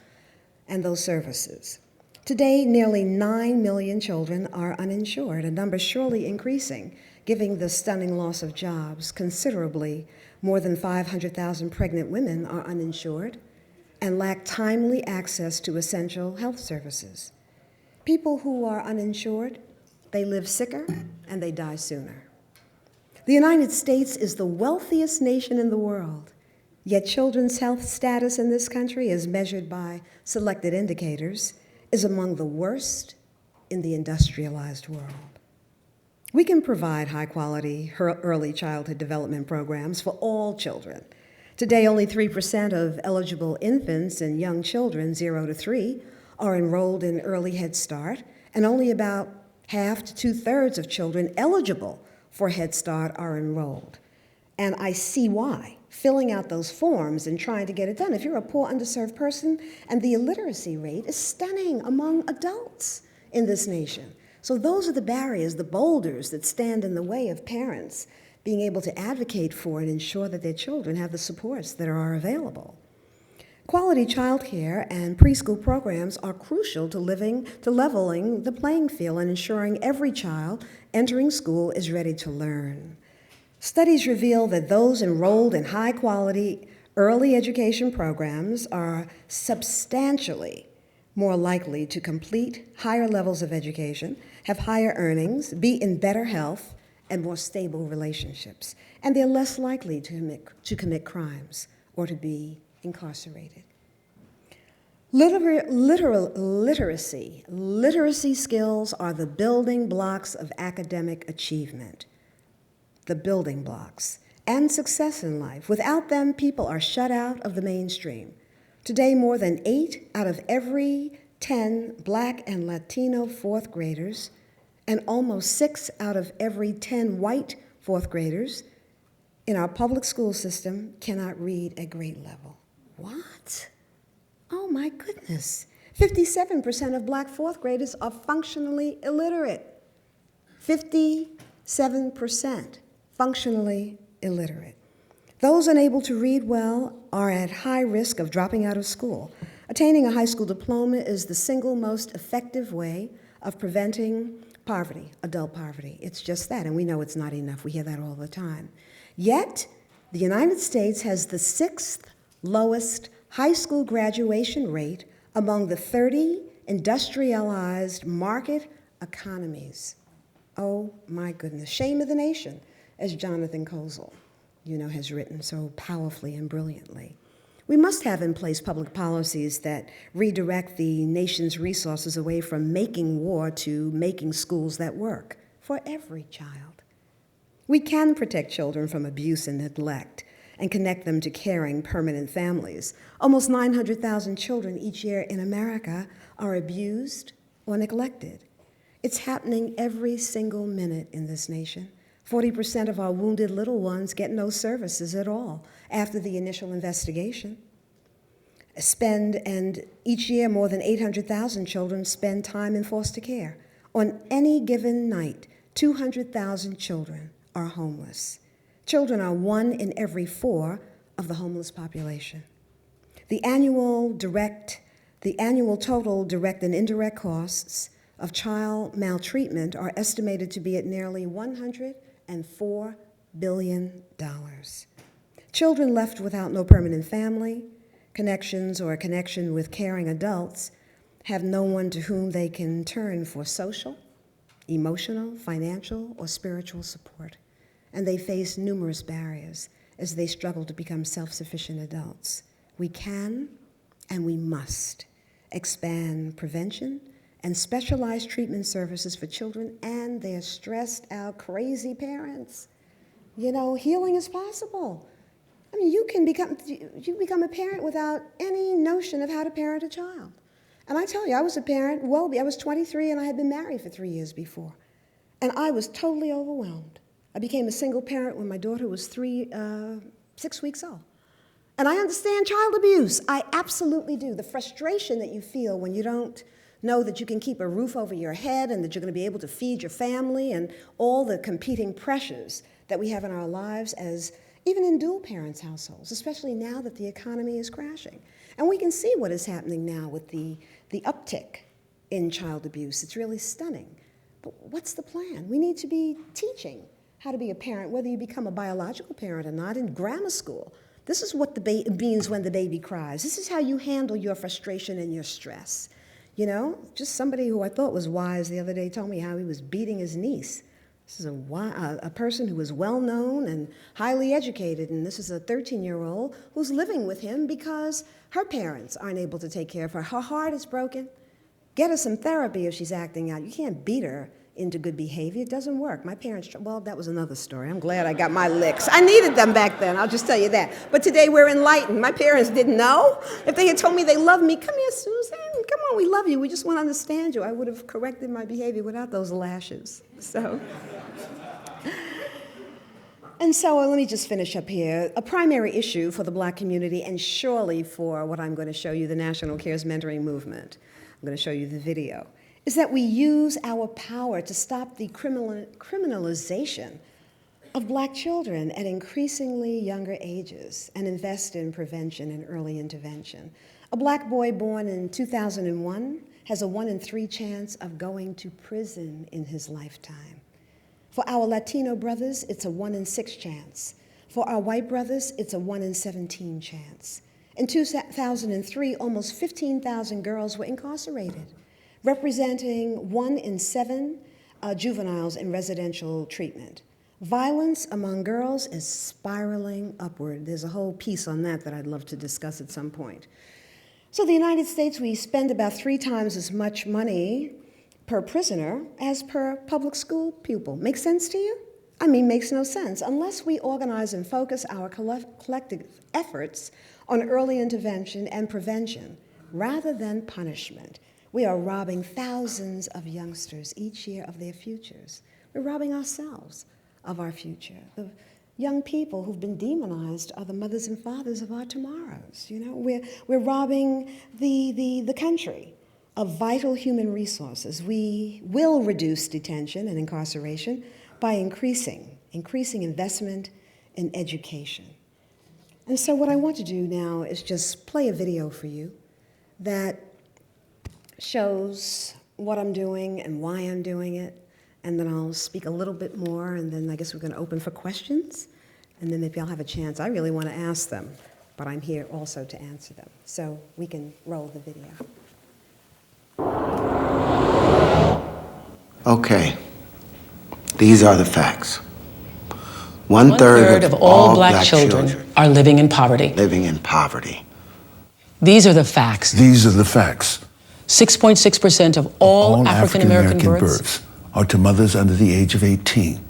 and those services. Today, nearly 9 million children are uninsured, a number surely increasing, given the stunning loss of jobs. Considerably more than 500,000 pregnant women are uninsured and lack timely access to essential health services. People who are uninsured, they live sicker and they die sooner. The United States is the wealthiest nation in the world, yet children's health status in this country, as measured by selected indicators, is among the worst in the industrialized world. We can provide high-quality early childhood development programs for all children. Today, only 3% of eligible infants and young children, 0 to 3, are enrolled in Early Head Start, and only about half to 2/3 of children eligible for Head Start are enrolled. And I see why, filling out those forms and trying to get it done. If you're a poor, underserved person, and the illiteracy rate is stunning among adults in this nation. So those are the barriers, the boulders that stand in the way of parents being able to advocate for and ensure that their children have the supports that are available. Quality childcare and preschool programs are crucial to leveling the playing field and ensuring every child entering school is ready to learn. Studies reveal that those enrolled in high-quality early education programs are substantially more likely to complete higher levels of education, have higher earnings, be in better health, and more stable relationships. And they're less likely to commit crimes or to be incarcerated. Literacy skills are the building blocks of academic achievement, the building blocks, and success in life. Without them, people are shut out of the mainstream. Today, more than 8 out of every 10 Black and Latino fourth graders, and almost 6 out of every 10 white fourth graders in our public school system cannot read at grade level. What? Oh my goodness. 57% of Black fourth graders are functionally illiterate. 57% functionally illiterate. Those unable to read well are at high risk of dropping out of school. Attaining a high school diploma is the single most effective way of preventing poverty, adult poverty. It's just that, and we know it's not enough. We hear that all the time. Yet, the United States has the 6th lowest high school graduation rate among the 30 industrialized market economies. Oh my goodness, shame of the nation, as Jonathan Kozol, has written so powerfully and brilliantly. We must have in place public policies that redirect the nation's resources away from making war to making schools that work for every child. We can protect children from abuse and neglect and connect them to caring, permanent families. Almost 900,000 children each year in America are abused or neglected. It's happening every single minute in this nation. 40% of our wounded little ones get no services at all after the initial investigation. And each year, more than 800,000 children spend time in foster care. On any given night, 200,000 children are homeless. Children are 1 in every 4 of the homeless population. The annual total direct and indirect costs of child maltreatment are estimated to be at nearly $104 billion. Children left without no permanent family, connections, or a connection with caring adults have no one to whom they can turn for social, emotional, financial, or spiritual support. And they face numerous barriers as they struggle to become self-sufficient adults. We can and we must expand prevention and specialized treatment services for children and their stressed out, crazy parents. Healing is possible. I mean, you become a parent without any notion of how to parent a child. And I tell you, I was a parent, I was 23 and I had been married for 3 years before. And I was totally overwhelmed. I became a single parent when my daughter was 6 weeks old. And I understand child abuse. I absolutely do. The frustration that you feel when you don't know that you can keep a roof over your head and that you're going to be able to feed your family and all the competing pressures that we have in our lives as even in dual parents' households, especially now that the economy is crashing. And we can see what is happening now with the uptick in child abuse. It's really stunning. But what's the plan? We need to be teaching how to be a parent, whether you become a biological parent or not, in grammar school. This is what means when the baby cries. This is how you handle your frustration and your stress. Just somebody who I thought was wise the other day told me how he was beating his niece. This is a person who is well-known and highly educated, and this is a 13-year-old who's living with him because her parents aren't able to take care of her. Her heart is broken. Get her some therapy if she's acting out. You can't beat her into good behavior. It doesn't work. My parents, that was another story. I'm glad I got my licks. I needed them back then, I'll just tell you that. But today we're enlightened. My parents didn't know. If they had told me they loved me, come here, Susan, come on, we love you. We just want to understand you. I would have corrected my behavior without those lashes. And so let me just finish up here. A primary issue for the Black community, and surely for what I'm going to show you, the National Cares Mentoring Movement, I'm going to show you the video, is that we use our power to stop the criminalization of Black children at increasingly younger ages and invest in prevention and early intervention. A Black boy born in 2001 has a 1 in 3 chance of going to prison in his lifetime. For our Latino brothers, it's a 1 in 6 chance. For our white brothers, it's a 1 in 17 chance. In 2003, almost 15,000 girls were incarcerated, representing 1 in 7 juveniles in residential treatment. Violence among girls is spiraling upward. There's a whole piece on that I'd love to discuss at some point. So the United States, we spend about 3 times as much money per prisoner as per public school pupil. Make sense to you? I mean, makes no sense unless we organize and focus our collective efforts on early intervention and prevention rather than punishment. We are robbing thousands of youngsters each year of their futures. We're robbing ourselves of our future. The young people who've been demonized are the mothers and fathers of our tomorrows. You know, we're robbing the country of vital human resources. We will reduce detention and incarceration by increasing investment in education. And so what I want to do now is just play a video for you that shows what I'm doing and why I'm doing it, and then I'll speak a little bit more, and then I guess we're going to open for questions, and then maybe I'll have a chance. I really want to ask them, but I'm here also to answer them. So we can roll the video. Okay, these are the facts. One-third of all black children are living in poverty. Living in poverty. These are the facts. These are the facts. 6.6% of all African-American births are to mothers under the age of 18.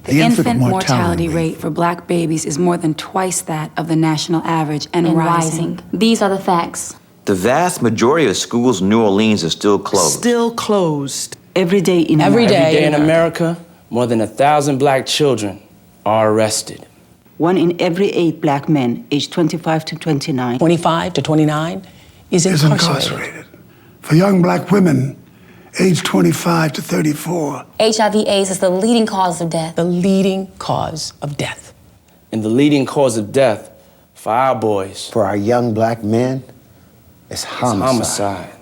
The infant mortality rate for black babies is more than twice that of the national average and rising. These are the facts. The vast majority of schools in New Orleans are still closed. Still closed. Every day in Every America. day in America, more than 1,000 black children are arrested. 1 in every 8 black men aged 25 to 29. 25 to 29 is incarcerated. For young black women, aged 25 to 34. HIV/AIDS is the leading cause of death. The leading cause of death. And the leading cause of death for our boys. For our young black men, it's homicide.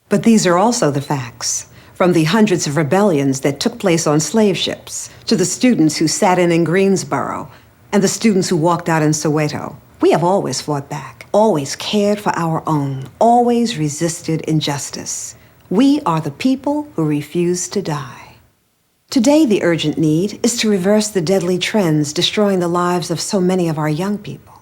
But these are also the facts. From the hundreds of rebellions that took place on slave ships, to the students who sat in Greensboro, and the students who walked out in Soweto. We have always fought back, always cared for our own, always resisted injustice. We are the people who refuse to die. Today, the urgent need is to reverse the deadly trends destroying the lives of so many of our young people.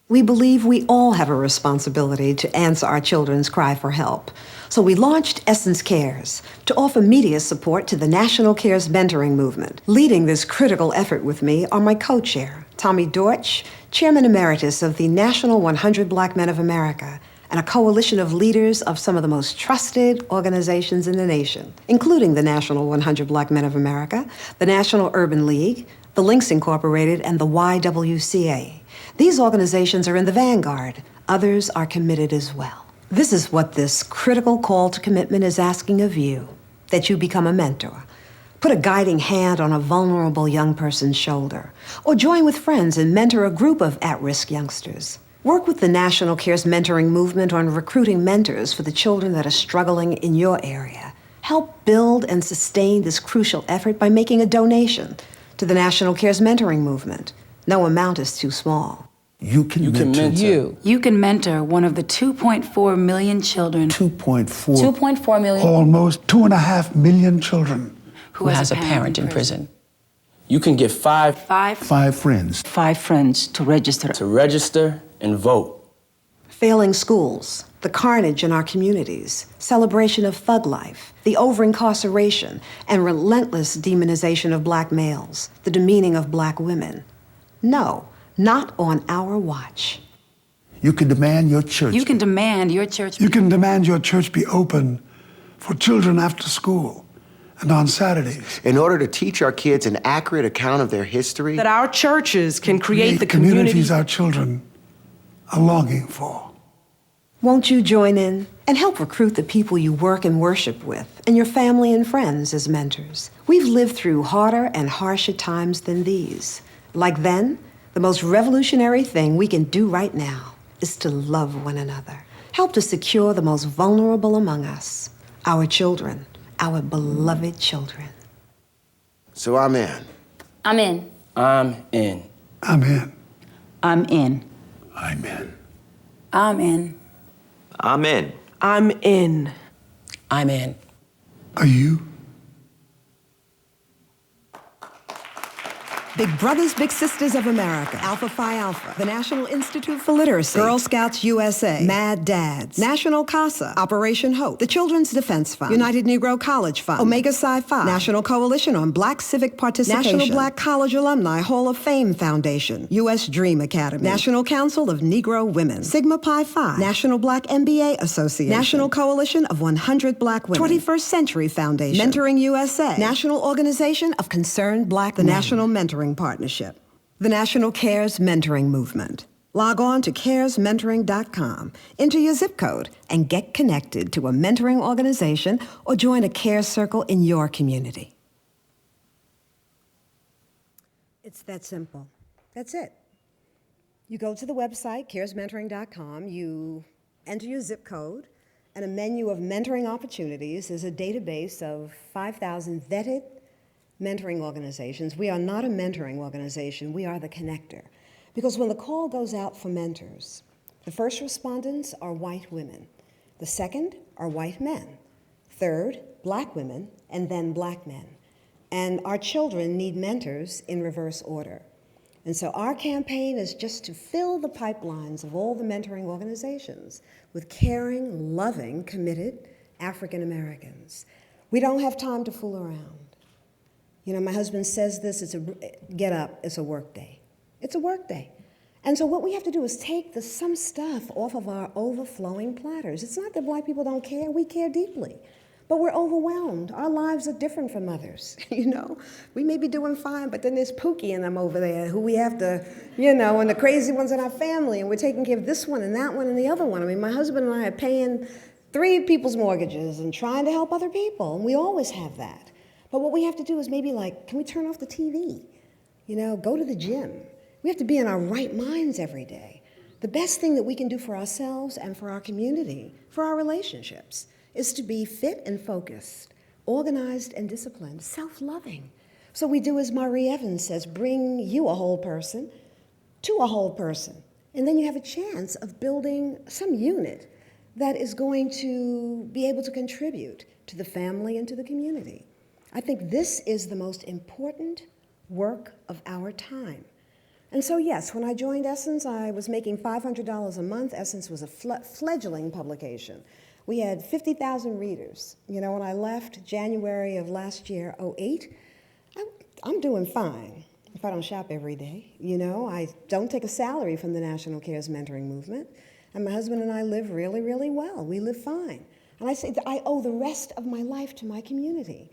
We believe we all have a responsibility to answer our children's cry for help. So we launched Essence Cares to offer media support to the National Cares Mentoring Movement. Leading this critical effort with me are my co-chair, Tommy Dortch, Chairman Emeritus of the National 100 Black Men of America, and a coalition of leaders of some of the most trusted organizations in the nation, including the National 100 Black Men of America, the National Urban League, the Links Incorporated, and the YWCA. These organizations are in the vanguard. Others are committed as well. This is what this critical call to commitment is asking of you, that you become a mentor. Put a guiding hand on a vulnerable young person's shoulder, or join with friends and mentor a group of at-risk youngsters. Work with the National Cares Mentoring Movement on recruiting mentors for the children that are struggling in your area. Help build and sustain this crucial effort by making a donation to the National Cares Mentoring Movement. No amount is too small. You can mentor. You can mentor one of the 2.4 million children. 2.4 million. Almost 2.5 million children. Who has a parent in prison. You can get five friends. 5 friends to register. To register and vote. Failing schools, the carnage in our communities, celebration of thug life, the over-incarceration and relentless demonization of black males, the demeaning of black women. No, not on our watch. You can demand your church. You can demand your church. You can demand your church be open for children after school and on Saturdays. In order to teach our kids an accurate account of their history. That our churches can create the communities our children are longing for. Won't you join in and help recruit the people you work and worship with and your family and friends as mentors? We've lived through harder and harsher times than these. Like then, the most revolutionary thing we can do right now is to love one another. Help to secure the most vulnerable among us, our children, our beloved children. So I'm in. I'm in. I'm in. I'm in. I'm in. I'm in. I'm in. I'm in. I'm in. I'm in. Are you? Big Brothers Big Sisters of America, Alpha Phi Alpha, the National Institute for Literacy, Girl Scouts USA, Mad Dads, National CASA, Operation Hope, the Children's Defense Fund, United Negro College Fund, Omega Psi Phi, National Coalition on Black Civic Participation, National Black College Alumni Hall of Fame Foundation, U.S. Dream Academy, National Council of Negro Women, Sigma Pi Phi, National Black MBA Association, National Coalition of 100 Black Women, 21st Century Foundation, Mentoring USA, National Organization of Concerned Black Men, the National Mentoring Partnership, the National CARES Mentoring Movement. Log on to caresmentoring.com, enter your zip code, and get connected to a mentoring organization or join a CARES circle in your community. It's that simple. That's it. You go to the website, caresmentoring.com, you enter your zip code, and a menu of mentoring opportunities is a database of 5,000 vetted mentoring organizations. We are not a mentoring organization, we are the connector. Because when the call goes out for mentors, the first respondents are white women. The second are white men. Third, Black women, and then Black men. And our children need mentors in reverse order. And so our campaign is just to fill the pipelines of all the mentoring organizations with caring, loving, committed African Americans. We don't have time to fool around. You know, my husband says this, get up, it's a work day. It's a work day. And so what we have to do is take some stuff off of our overflowing platters. It's not that Black people don't care, we care deeply. But we're overwhelmed. Our lives are different from others, you know? We may be doing fine, but then there's Pookie and them over there who we have to, you know, and the crazy ones in our family, and we're taking care of this one and that one and the other one. I mean, my husband and I are paying 3 people's mortgages and trying to help other people, and we always have that. But what we have to do is maybe like, can we turn off the TV? You know, go to the gym. We have to be in our right minds every day. The best thing that we can do for ourselves and for our community, for our relationships, is to be fit and focused, organized and disciplined, self-loving. So we do as Marie Evans says, bring you a whole person to a whole person. And then you have a chance of building some unit that is going to be able to contribute to the family and to the community. I think this is the most important work of our time. And so yes, when I joined Essence, I was making $500 a month. Essence was a fledgling publication. We had 50,000 readers. You know, when I left January of last year, 2008, I'm doing fine if I don't shop every day. You know, I don't take a salary from the National CARES Mentoring Movement. And my husband and I live really, really well. We live fine. And I say that I owe the rest of my life to my community.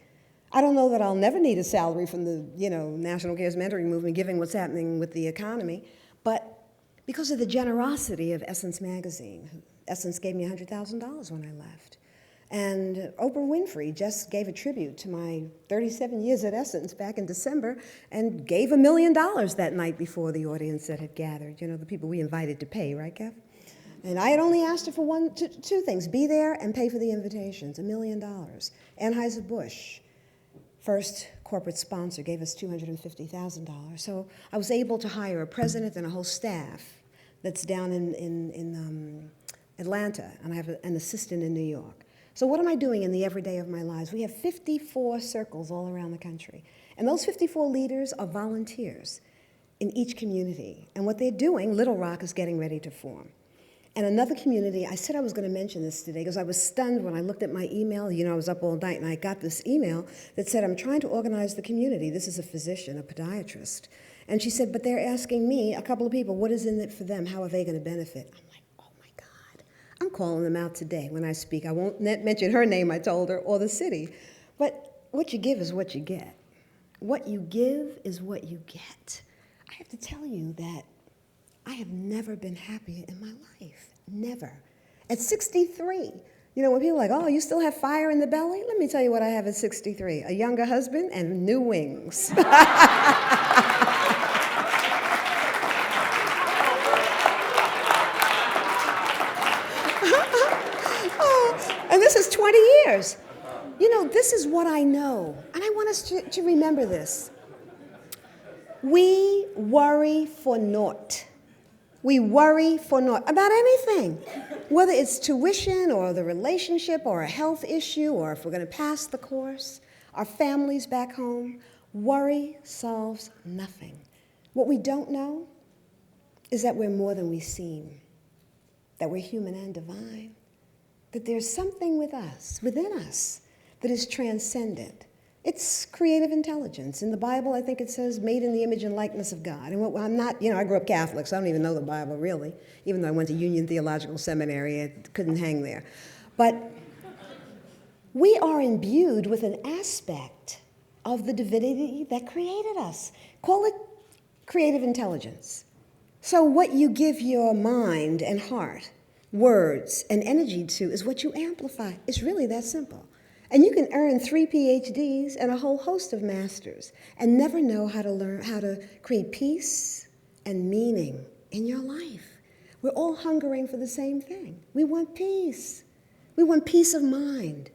I don't know that I'll never need a salary from the, you know, National CARES Mentoring Movement, given what's happening with the economy, but because of the generosity of Essence magazine. Essence gave me $100,000 when I left. And Oprah Winfrey just gave a tribute to my 37 years at Essence back in December and gave $1 million that night before the audience that had gathered, you know, the people we invited to pay, right, Kev? And I had only asked her for two things, be there and pay for the invitations, $1 million. Anheuser-Busch, first corporate sponsor, gave us $250,000. So I was able to hire a president and a whole staff that's down in Atlanta, and I have an assistant in New York. So what am I doing in the everyday of my lives? We have 54 circles all around the country. And those 54 leaders are volunteers in each community. And what they're doing, Little Rock is getting ready to form. And another community, I said I was going to mention this today because I was stunned when I looked at my email. You know, I was up all night and I got this email that said, I'm trying to organize the community. This is a physician, a podiatrist. And she said, but they're asking me, a couple of people, what is in it for them? How are they going to benefit? I'm like, oh my God. I'm calling them out today when I speak. I won't mention her name, I told her, or the city. But what you give is what you get. What you give is what you get. I have to tell you that I have never been happier in my life, never. At 63, you know, when people are like, oh, you still have fire in the belly? Let me tell you what I have at 63, a younger husband and new wings. And this is 20 years. You know, this is what I know, and I want us to remember this. We worry for naught. We worry for naught about anything, whether it's tuition or the relationship or a health issue or if we're going to pass the course, our families back home. Worry solves nothing. What we don't know is that we're more than we seem, that we're human and divine, that there's something within us, that is transcendent. It's creative intelligence. In the Bible, I think it says, made in the image and likeness of God. And I'm not, I grew up Catholic, so I don't even know the Bible, really. Even though I went to Union Theological Seminary, I couldn't hang there. But we are imbued with an aspect of the divinity that created us. Call it creative intelligence. So what you give your mind and heart, words, and energy to is what you amplify. It's really that simple. And you can earn 3 PhDs and a whole host of masters and never know how to create peace and meaning in your life. We're all hungering for the same thing. We want peace. We want peace of mind.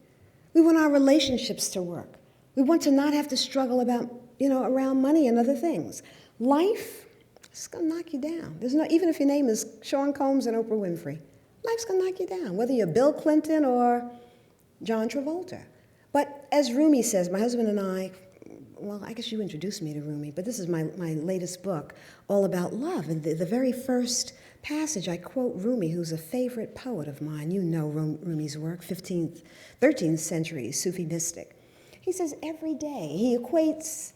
We want our relationships to work. We want to not have to struggle about, around money and other things. Life is going to knock you down. Even if your name is Sean Combs and Oprah Winfrey, life's going to knock you down, whether you're Bill Clinton or John Travolta. But as Rumi says, my husband and I, well, I guess you introduced me to Rumi, but this is my latest book, all about love. And the very first passage, I quote Rumi, who's a favorite poet of mine. You know Rumi's work, 13th century Sufi mystic. He says every day, he equates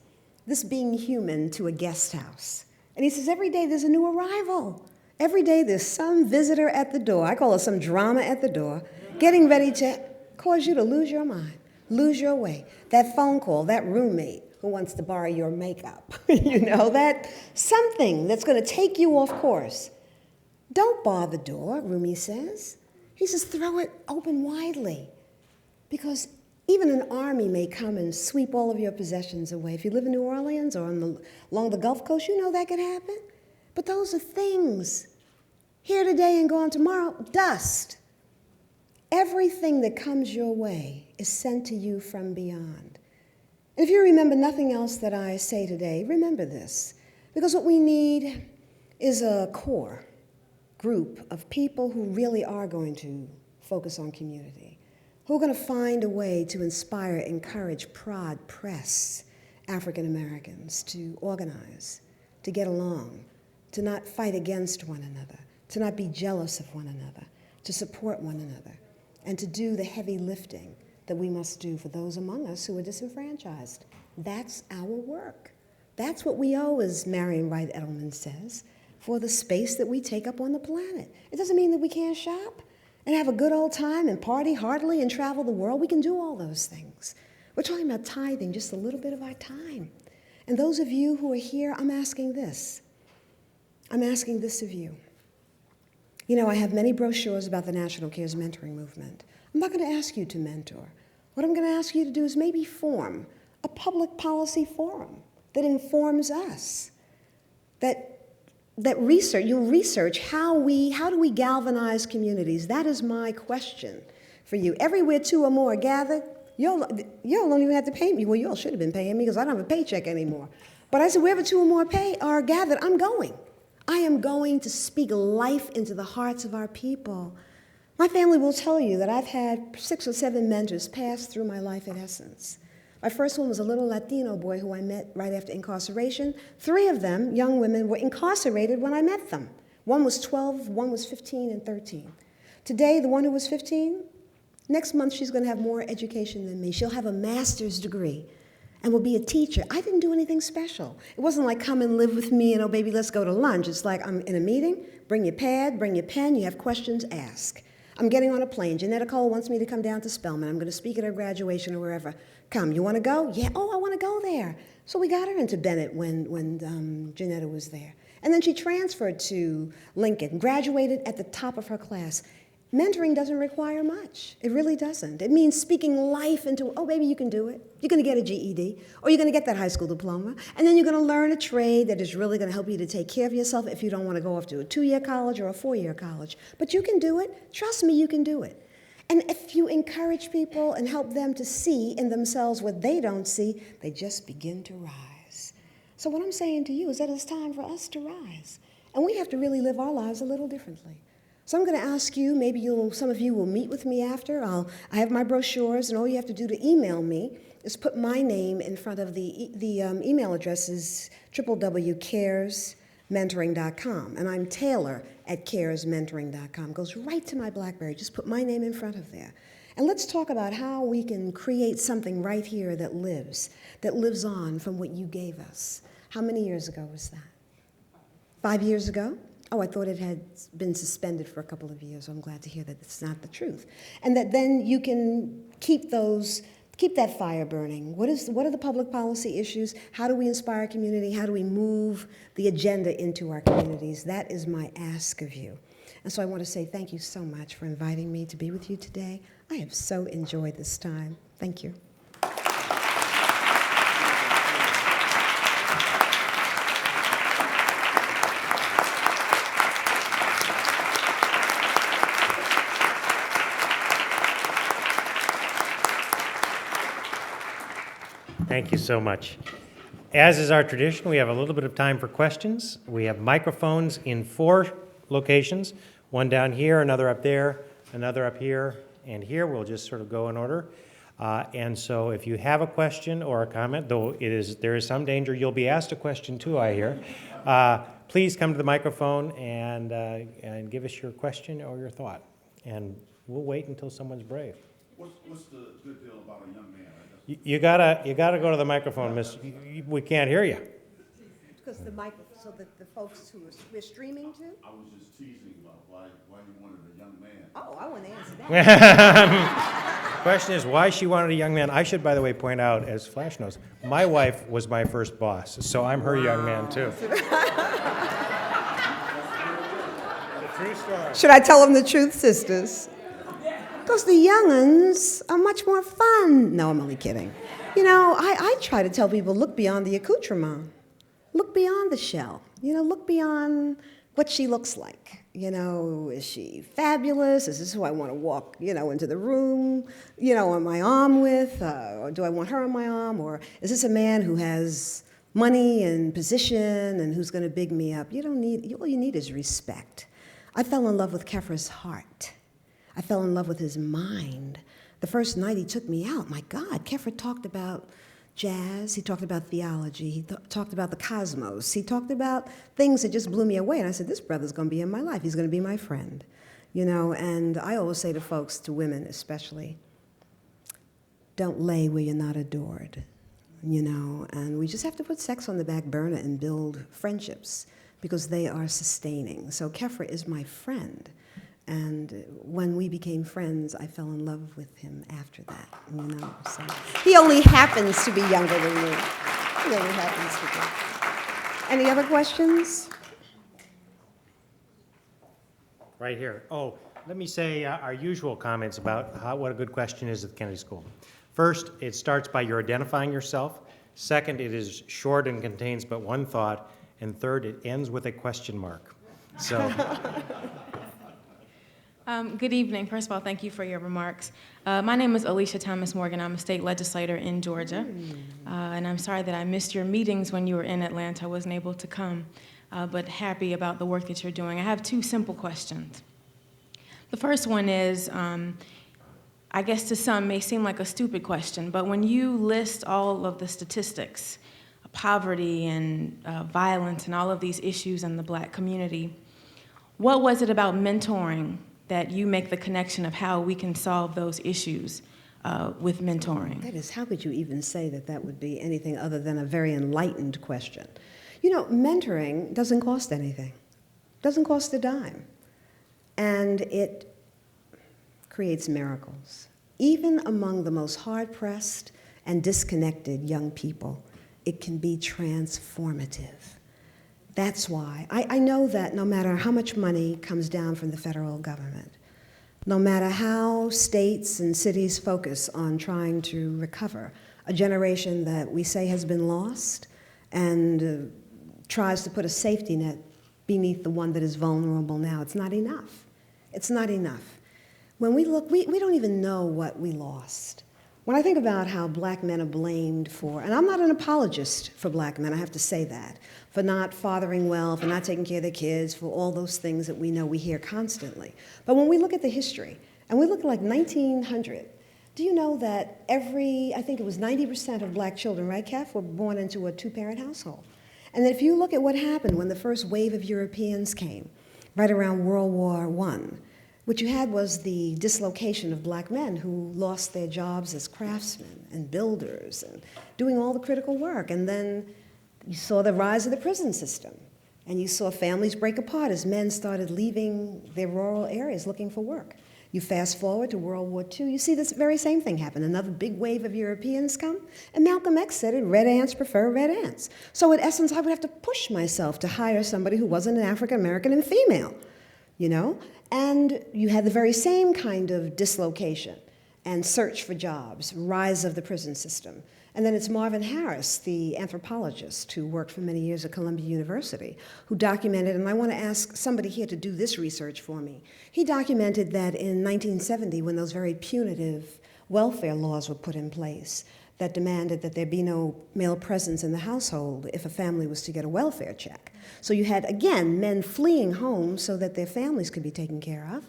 this being human to a guest house. And he says every day there's a new arrival. Every day there's some visitor at the door, I call it some drama at the door, getting ready to cause you to lose your mind, lose your way. That phone call, that roommate who wants to borrow your makeup, that something that's going to take you off course. Don't bar the door, Rumi says. He says throw it open widely, because even an army may come and sweep all of your possessions away. If you live in New Orleans or along the Gulf Coast, that could happen. But those are things. Here today and gone tomorrow, dust. Everything that comes your way is sent to you from beyond. And if you remember nothing else that I say today, remember this. Because what we need is a core group of people who really are going to focus on community, who are going to find a way to inspire, encourage, prod, press African Americans to organize, to get along, to not fight against one another, to not be jealous of one another, to support one another, and to do the heavy lifting that we must do for those among us who are disenfranchised. That's our work. That's what we owe, as Marion Wright Edelman says, for the space that we take up on the planet. It doesn't mean that we can't shop and have a good old time and party heartily and travel the world. We can do all those things. We're talking about tithing just a little bit of our time. And those of you who are here, I'm asking this. I'm asking this of you. I have many brochures about the National Cares Mentoring Movement. I'm not going to ask you to mentor. What I'm going to ask you to do is maybe form a public policy forum that informs us, you'll research how do we galvanize communities. That is my question for you. Everywhere 2 or more are gathered, y'all don't even have to pay me. Well, y'all should have been paying me because I don't have a paycheck anymore. But I said, wherever 2 or more are gathered, I'm going. I am going to speak life into the hearts of our people. My family will tell you that I've had 6 or 7 mentors pass through my life at Essence. My first one was a little Latino boy who I met right after incarceration. 3 of them, young women, were incarcerated when I met them. One was 12, one was 15 and 13. Today, the one who was 15, next month she's going to have more education than me. She'll have a master's degree and will be a teacher. I didn't do anything special. It wasn't like come and live with me and, oh, baby, let's go to lunch. It's like I'm in a meeting, bring your pad, bring your pen, you have questions, ask. I'm getting on a plane. Janetta Cole wants me to come down to Spelman. I'm going to speak at her graduation or wherever. Come, you want to go? Yeah, oh, I want to go there. So we got her into Bennett when Janetta was there. And then she transferred to Lincoln, graduated at the top of her class. Mentoring doesn't require much. It really doesn't. It means speaking life into, oh, baby, you can do it. You're going to get a GED, or you're going to get that high school diploma, and then you're going to learn a trade that is really going to help you to take care of yourself if you don't want to go off to a 2-year college or a 4-year college. But you can do it. Trust me, you can do it. And if you encourage people and help them to see in themselves what they don't see, they just begin to rise. So what I'm saying to you is that it's time for us to rise. And we have to really live our lives a little differently. So I'm going to ask you, maybe some of you will meet with me after. I have my brochures, and all you have to do to email me is put my name in front of the email address is www.caresmentoring.com. And I'm Taylor at caresmentoring.com. Goes right to my BlackBerry. Just put my name in front of there. And let's talk about how we can create something right here that lives on from what you gave us. How many years ago was that? 5 years ago? Oh, I thought it had been suspended for a couple of years. I'm glad to hear that it's not the truth. And that then you can keep that fire burning. What are the public policy issues? How do we inspire a community? How do we move the agenda into our communities? That is my ask of you. And so I want to say thank you so much for inviting me to be with you today. I have so enjoyed this time. Thank you. Thank you so much. As is our tradition, we have a little bit of time for questions. We have microphones in 4 locations, one down here, another up there, another up here, and here. We'll just sort of go in order. And so if you have a question or a comment, though there is some danger you'll be asked a question too, I hear, please come to the microphone and give us your question or your thought. And we'll wait until someone's brave. What's the good deal about a young man? You gotta go to the microphone, miss. We can't hear you. Because the microphone, so that the folks who we're streaming to? I was just teasing about why you wanted a young man. Oh, I want to answer that. The question is why she wanted a young man. I should, by the way, point out, as Flash knows, my wife was my first boss, so I'm her young man too. The true story. Should I tell them the truth, sisters? Because the young'uns are much more fun. No, I'm only kidding. You know, I try to tell people, look beyond the accoutrement. Look beyond the shell. You know, look beyond what she looks like. You know, is she fabulous? Is this who I want to walk, into the room, on my arm with? Or do I want her on my arm? Or is this a man who has money and position and who's going to big me up? All you need is respect. I fell in love with Kefra's heart. I fell in love with his mind. The first night he took me out, my God, Kefra talked about jazz, he talked about theology, he talked about the cosmos, he talked about things that just blew me away. And I said, this brother's going to be in my life, he's going to be my friend. And I always say to folks, to women especially, don't lay where you're not adored, and we just have to put sex on the back burner and build friendships because they are sustaining. So Kefra is my friend. And when we became friends, I fell in love with him after that, So he only happens to be younger than me. He only happens to be. Any other questions? Right here. Oh, let me say our usual comments about what a good question is at the Kennedy School. First, it starts by your identifying yourself. Second, it is short and contains but one thought. And third, it ends with a question mark. So... Good evening. First of all, thank you for your remarks. My name is Alicia Thomas Morgan. I'm a state legislator in Georgia. And I'm sorry that I missed your meetings when you were in Atlanta. I wasn't able to come, but happy about the work that you're doing. I have 2 simple questions. The first one is, I guess to some may seem like a stupid question, but when you list all of the statistics, poverty and violence and all of these issues in the Black community, what was it about mentoring that you make the connection of how we can solve those issues with mentoring? That is, how could you even say that would be anything other than a very enlightened question? Mentoring doesn't cost anything. Doesn't cost a dime. And it creates miracles. Even among the most hard-pressed and disconnected young people, it can be transformative. That's why. I know that no matter how much money comes down from the federal government, no matter how states and cities focus on trying to recover a generation that we say has been lost and tries to put a safety net beneath the one that is vulnerable now, it's not enough. It's not enough. When we look, we don't even know what we lost. When I think about how black men are blamed for, and I'm not an apologist for black men, I have to say that, for not fathering well, for not taking care of their kids, for all those things that we know we hear constantly. But when we look at the history, and we look at like 1900, do you know that I think it was 90% of black children, right, Kath, were born into a two-parent household? And that if you look at what happened when the first wave of Europeans came, right around World War I, what you had was the dislocation of black men who lost their jobs as craftsmen and builders and doing all the critical work. And then you saw the rise of the prison system. And you saw families break apart as men started leaving their rural areas looking for work. You fast forward to World War II, you see this very same thing happen. Another big wave of Europeans come, and Malcolm X said it, red ants prefer red ants. So in essence, I would have to push myself to hire somebody who wasn't an African American and female, you know? And you had the very same kind of dislocation and search for jobs, rise of the prison system. And then it's Marvin Harris, the anthropologist who worked for many years at Columbia University, who documented, and I want to ask somebody here to do this research for me. He documented that in 1970, when those very punitive welfare laws were put in place that demanded that there be no male presence in the household if a family was to get a welfare check. So you had, again, men fleeing home so that their families could be taken care of.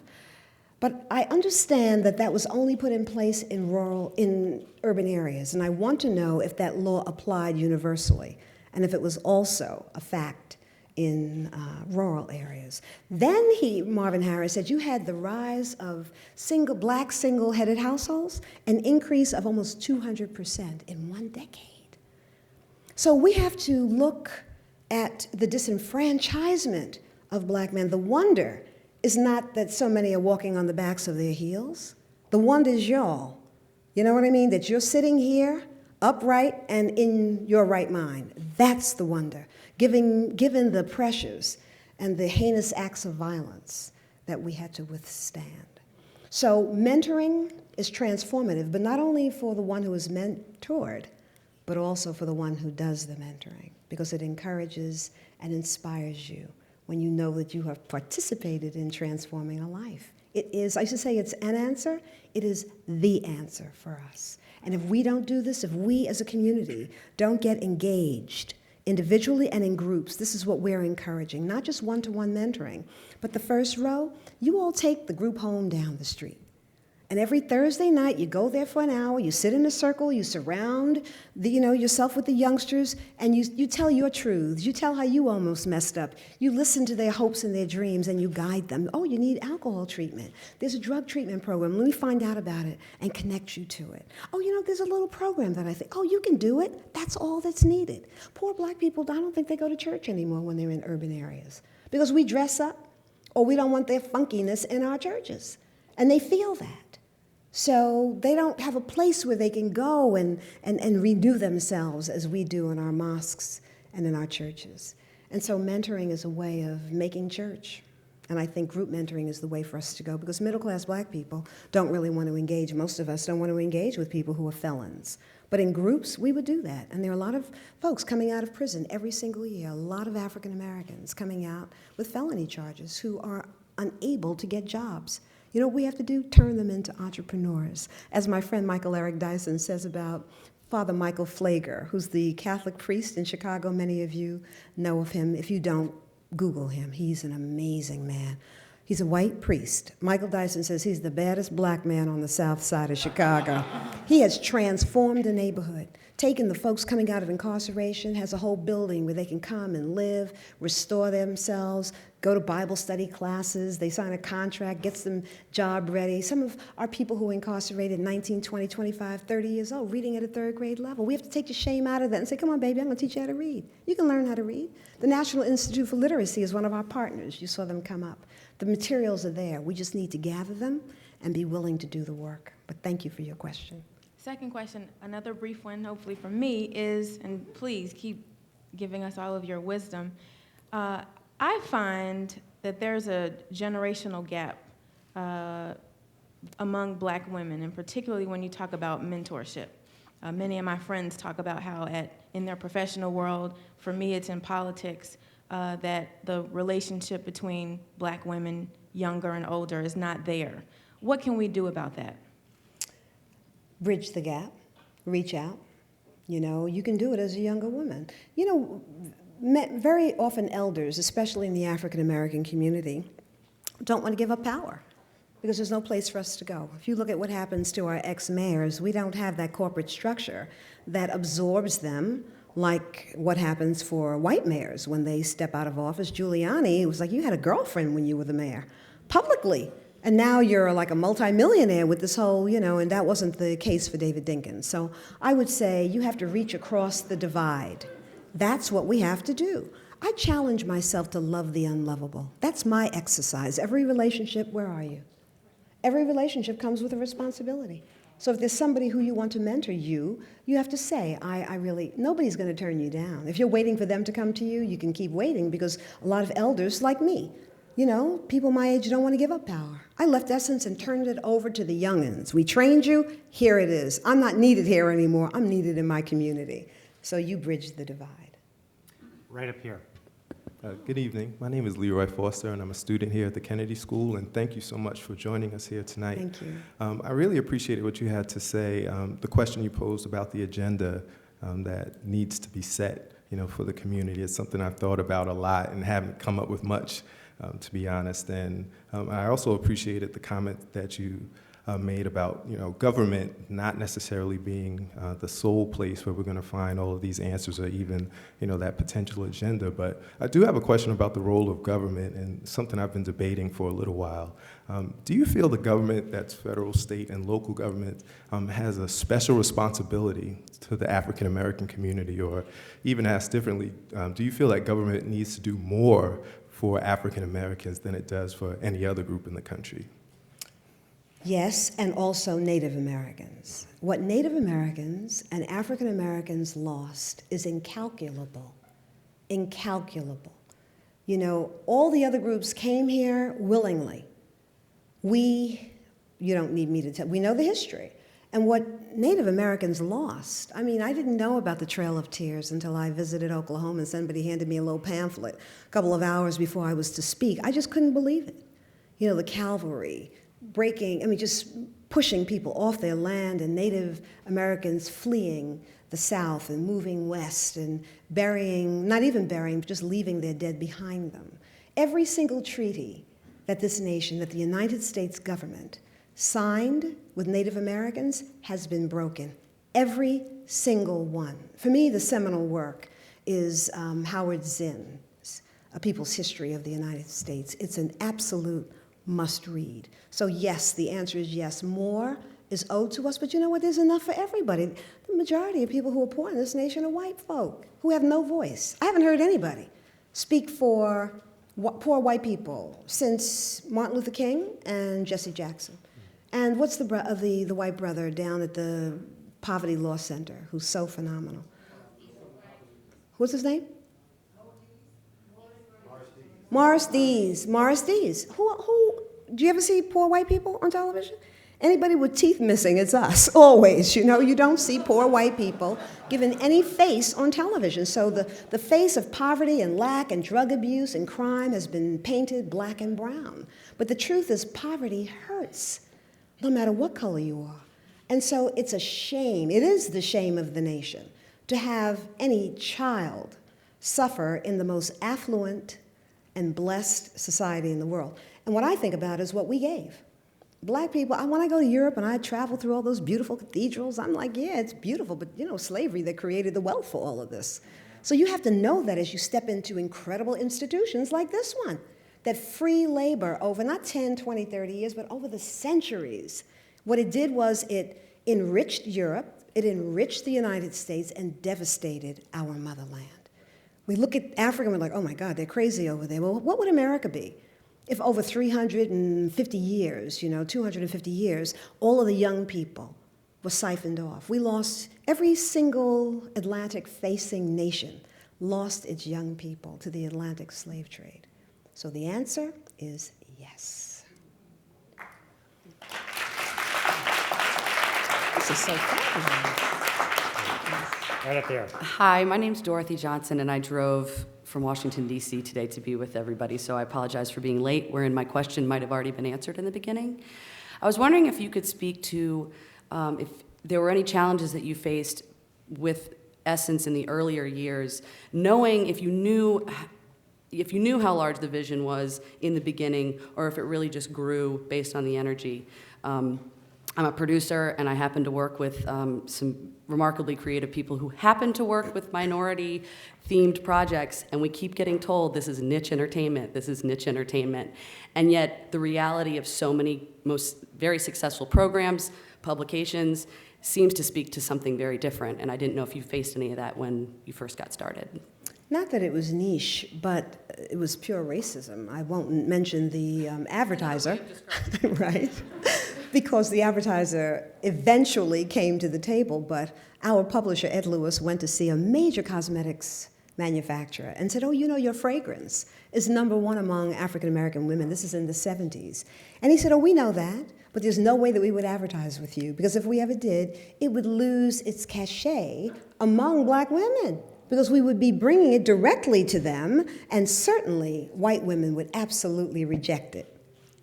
But I understand that that was only put in place in urban areas, and I want to know if that law applied universally, and if it was also a fact in rural areas. Then Marvin Harris said you had the rise of black single-headed households, an increase of almost 200% in one decade. So we have to look at the disenfranchisement of black men. The wonder is not that so many are walking on the backs of their heels. The wonder is y'all. You know what I mean? That you're sitting here upright and in your right mind. That's the wonder, given the pressures and the heinous acts of violence that we had to withstand. So mentoring is transformative, but not only for the one who is mentored, but also for the one who does the mentoring, because it encourages and inspires you when you know that you have participated in transforming a life. It is, I should say it's an answer, it is the answer for us. And if we don't do this, if we as a community don't get engaged individually and in groups, this is what we're encouraging, not just one-to-one mentoring, but the first row, you all take the group home down the street. And every Thursday night, you go there for an hour, you sit in a circle, you surround yourself with the youngsters, and you tell your truths. You tell how you almost messed up. You listen to their hopes and their dreams, and you guide them. Oh, you need alcohol treatment. There's a drug treatment program. Let me find out about it and connect you to it. Oh, there's a little program that I think, oh, you can do it. That's all that's needed. Poor black people, I don't think they go to church anymore when they're in urban areas because we dress up or we don't want their funkiness in our churches. And they feel that. So they don't have a place where they can go and renew themselves as we do in our mosques and in our churches. And so mentoring is a way of making church. And I think group mentoring is the way for us to go because middle-class black people don't really want to engage. Most of us don't want to engage with people who are felons. But in groups, we would do that. And there are a lot of folks coming out of prison every single year, a lot of African Americans coming out with felony charges who are unable to get jobs. You know what we have to do? Turn them into entrepreneurs. As my friend Michael Eric Dyson says about Father Michael Flager, who's the Catholic priest in Chicago. Many of you know of him. If you don't, Google him. He's an amazing man. He's a white priest. Michael Dyson says he's the baddest black man on the south side of Chicago. He has transformed the neighborhood, taken the folks coming out of incarceration, has a whole building where they can come and live, restore themselves, go to Bible study classes, they sign a contract, gets them job ready. Some of our people who are incarcerated 19, 20, 25, 30 years old, reading at a third grade level. We have to take the shame out of that and say, come on, baby, I'm gonna teach you how to read. You can learn how to read. The National Institute for Literacy is one of our partners. You saw them come up. The materials are there. We just need to gather them and be willing to do the work. But thank you for your question. Second question, another brief one, hopefully from me, is, and please keep giving us all of your wisdom. I find that there's a generational gap among black women, and particularly when you talk about mentorship. Many of my friends talk about how in their professional world, for me it's in politics, that the relationship between black women, younger and older, is not there. What can we do about that? bridge the gap, reach out. You know, you can do it as a younger woman. You know, very often elders, especially in the African American community, don't want to give up power because there's no place for us to go. If you look at what happens to our ex-mayors, we don't have that corporate structure that absorbs them like what happens for white mayors when they step out of office. Giuliani, it was like you had a girlfriend when you were the mayor, publicly. And now you're like a multimillionaire with this whole, you know, and that wasn't the case for David Dinkins. So I would say you have to reach across the divide. That's what we have to do. I challenge myself to love the unlovable. That's my exercise. Every relationship, where are you? Every relationship comes with a responsibility. So if there's somebody who you want to mentor you have to say, I really, nobody's going to turn you down. If you're waiting for them to come to you, you can keep waiting because a lot of elders like me, you know, people my age don't want to give up power. I left Essence and turned it over to the youngins. We trained you, here it is. I'm not needed here anymore, I'm needed in my community. So you bridge the divide. Right up here. Good evening. My name is Leroy Foster, and I'm a student here at the Kennedy School, and thank you so much for joining us here tonight. Thank you. I really appreciated what you had to say, the question you posed about the agenda that needs to be set, you know, for the community. It's something I've thought about a lot and haven't come up with much, to be honest. And I also appreciated the comment that you made about, you know, government not necessarily being the sole place where we're going to find all of these answers or even, you know, that potential agenda. But I do have a question about the role of government and something I've been debating for a little while. Do you feel the government, that's federal, state, and local government, has a special responsibility to the African American community? Or even asked differently, do you feel that government needs to do more for African Americans than it does for any other group in the country? Yes, and also Native Americans. What Native Americans and African Americans lost is incalculable, incalculable. You know, all the other groups came here willingly. You don't need me to tell, we know the history. And what Native Americans lost, I mean, I didn't know about the Trail of Tears until I visited Oklahoma and somebody handed me a little pamphlet a couple of hours before I was to speak. I just couldn't believe it. You know, the cavalry, just pushing people off their land and Native Americans fleeing the South and moving west and not even burying, but just leaving their dead behind them. Every single treaty that this nation, that the United States government signed with Native Americans has been broken. Every single one. For me, the seminal work is Howard Zinn's A People's History of the United States. It's an absolute must read. So yes, the answer is yes. More is owed to us, but you know what? There's enough for everybody. The majority of people who are poor in this nation are white folk who have no voice. I haven't heard anybody speak for poor white people since Martin Luther King and Jesse Jackson. And what's the white brother down at the Poverty Law Center who's so phenomenal? What's his name? Morris Dees. Morris Dees. Who? Do you ever see poor white people on television? Anybody with teeth missing, it's us, always. You know, you don't see poor white people given any face on television. So the face of poverty and lack and drug abuse and crime has been painted black and brown. But the truth is poverty hurts, no matter what color you are. And so it's a shame, it is the shame of the nation, to have any child suffer in the most affluent and blessed society in the world. And what I think about is what we gave. Black people, when I go to Europe and I travel through all those beautiful cathedrals, I'm like, yeah, it's beautiful, but you know, slavery that created the wealth for all of this. So you have to know that as you step into incredible institutions like this one, that free labor over not 10, 20, 30 years, but over the centuries, what it did was it enriched Europe, it enriched the United States, and devastated our motherland. We look at Africa and we're like, oh my God, they're crazy over there. Well, what would America be if over 350 years, 250 years, all of the young people were siphoned off? We lost, every single Atlantic-facing nation lost its young people to the Atlantic slave trade. So the answer is yes. This is so fun. Right up there. Hi, my name's Dorothy Johnson, and I drove from Washington, D.C. today to be with everybody, so I apologize for being late, wherein my question might have already been answered in the beginning. I was wondering if you could speak to if there were any challenges that you faced with Essence in the earlier years, knowing if you knew how large the vision was in the beginning, or if it really just grew based on the energy. I'm a producer, and I happen to work with some remarkably creative people who happen to work with minority-themed projects, and we keep getting told this is niche entertainment, this is niche entertainment. And yet, the reality of so many very successful programs, publications, seems to speak to something very different, and I didn't know if you faced any of that when you first got started. Not that it was niche, but it was pure racism. I won't mention the advertiser, right? Because the advertiser eventually came to the table, but our publisher, Ed Lewis, went to see a major cosmetics manufacturer and said, oh, you know, your fragrance is #1 among African-American women. This is in the 70s. And he said, oh, we know that, but there's no way that we would advertise with you, because if we ever did, it would lose its cachet among black women, because we would be bringing it directly to them, and certainly white women would absolutely reject it.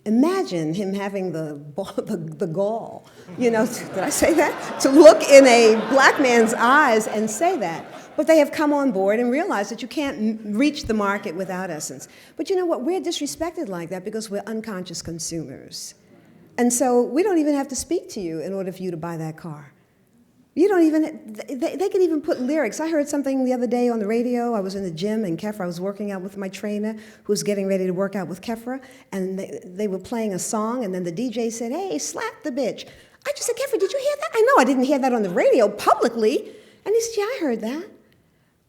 Imagine him having the gall, you know, did I say that? To look in a black man's eyes and say that. But they have come on board and realized that you can't reach the market without Essence. But you know what? We're disrespected like that because we're unconscious consumers. And so we don't even have to speak to you in order for you to buy that car. You don't even, they can even put lyrics. I heard something the other day on the radio. I was in the gym in Kefra. I was working out with my trainer who was getting ready to work out with Kefra, and they were playing a song, and then the DJ said, hey, slap the bitch. I just said, Kefra, did you hear that? I know I didn't hear that on the radio publicly. And he said, yeah, I heard that.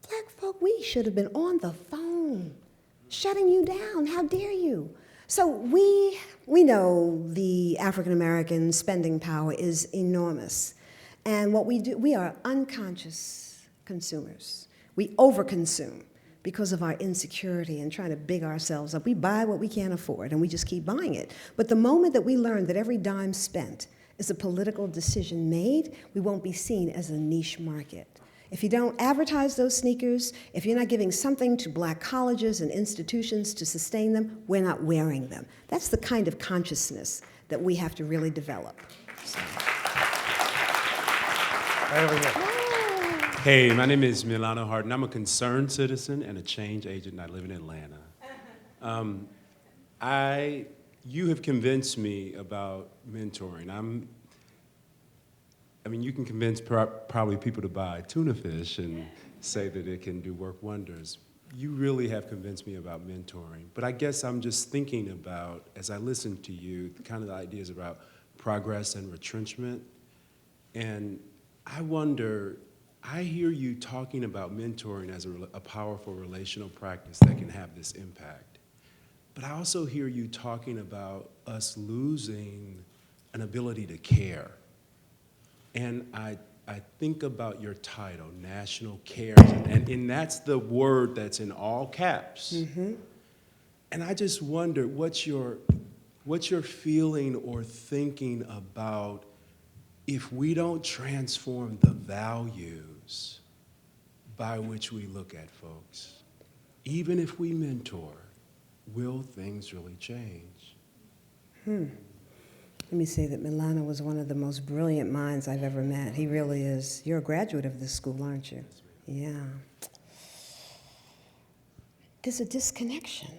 Black folk, we should have been on the phone, shutting you down. How dare you? So we know the African-American spending power is enormous. And what we do, we are unconscious consumers. We overconsume because of our insecurity and trying to big ourselves up. We buy what we can't afford, and we just keep buying it. But the moment that we learn that every dime spent is a political decision made, we won't be seen as a niche market. If you don't advertise those sneakers, if you're not giving something to black colleges and institutions to sustain them, we're not wearing them. That's the kind of consciousness that we have to really develop. So. Hey, my name is Milano Hart, and I'm a concerned citizen and a change agent, and I live in Atlanta. You have convinced me about mentoring. I mean, you can convince probably people to buy tuna fish and say that it can do work wonders. You really have convinced me about mentoring. But I guess I'm just thinking about, as I listen to you, kind of the ideas about progress and retrenchment. And I wonder, I hear you talking about mentoring as a powerful relational practice that can have this impact. But I also hear you talking about us losing an ability to care. And I think about your title, National Cares, and that's the word that's in all caps. Mm-hmm. And I just wonder, what's your feeling or thinking about if we don't transform the values by which we look at folks, even if we mentor, will things really change? Let me say that Milano was one of the most brilliant minds I've ever met. He really is. You're a graduate of this school, aren't you? Yeah. There's a disconnection,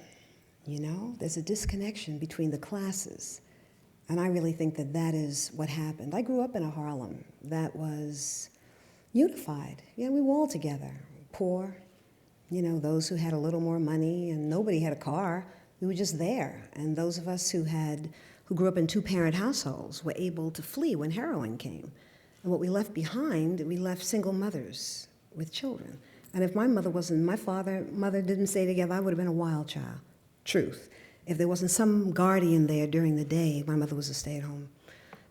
you know? There's a disconnection between the classes. And I really think that that is what happened. I grew up in a Harlem that was unified. You know, we were all together, poor, you know, those who had a little more money, and nobody had a car. We were just there. And those of us who grew up in two-parent households were able to flee when heroin came. And what we left behind, we left single mothers with children. And if my mother didn't stay together, I would have been a wild child. Truth. If there wasn't some guardian there during the day, my mother was a stay-at-home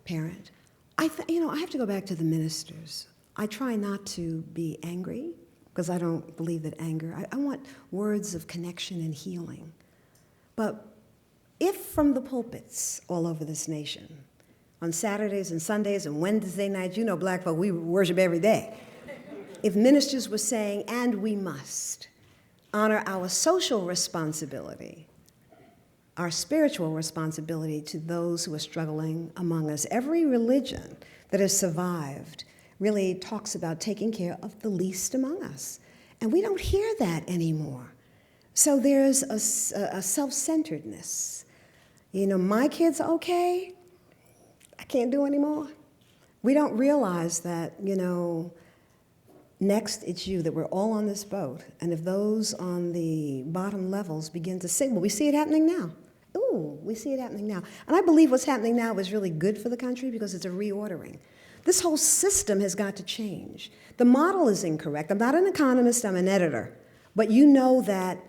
parent. I have to go back to the ministers. I try not to be angry, because I don't believe that anger, I want words of connection and healing. But if from the pulpits all over this nation, on Saturdays and Sundays and Wednesday nights, you know, black folk, we worship every day. If ministers were saying, and we must honor our social responsibility, our spiritual responsibility to those who are struggling among us. Every religion that has survived really talks about taking care of the least among us. And we don't hear that anymore. So there's a self-centeredness. You know, my kid's okay, I can't do anymore. We don't realize that, you know, next it's you, that we're all on this boat. And if those on the bottom levels begin to signal, we see it happening now. Ooh, we see it happening now. And I believe what's happening now is really good for the country because it's a reordering. This whole system has got to change. The model is incorrect. I'm not an economist, I'm an editor. But you know that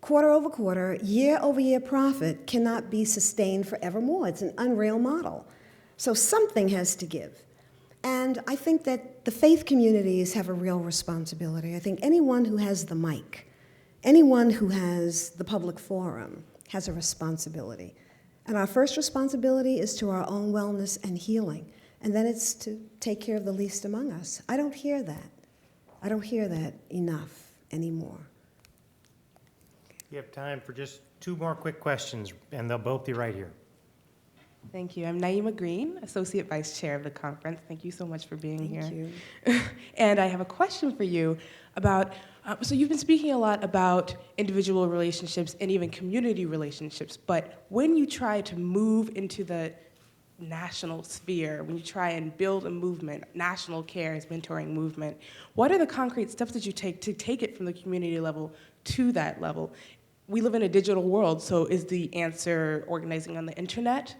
quarter over quarter, year over year profit cannot be sustained forevermore. It's an unreal model. So something has to give. And I think that the faith communities have a real responsibility. I think anyone who has the mic, anyone who has the public forum has a responsibility. And our first responsibility is to our own wellness and healing. And then it's to take care of the least among us. I don't hear that. I don't hear that enough anymore. You have time for just 2 more quick questions, and they'll both be right here. Thank you. I'm Naima Green, Associate Vice Chair of the conference. Thank you so much for being here. Thank you. And I have a question for you about, so you've been speaking a lot about individual relationships and even community relationships, but when you try to move into the national sphere, when you try and build a movement, national cares mentoring movement, what are the concrete steps that you take to take it from the community level to that level? We live in a digital world, so is the answer organizing on the internet?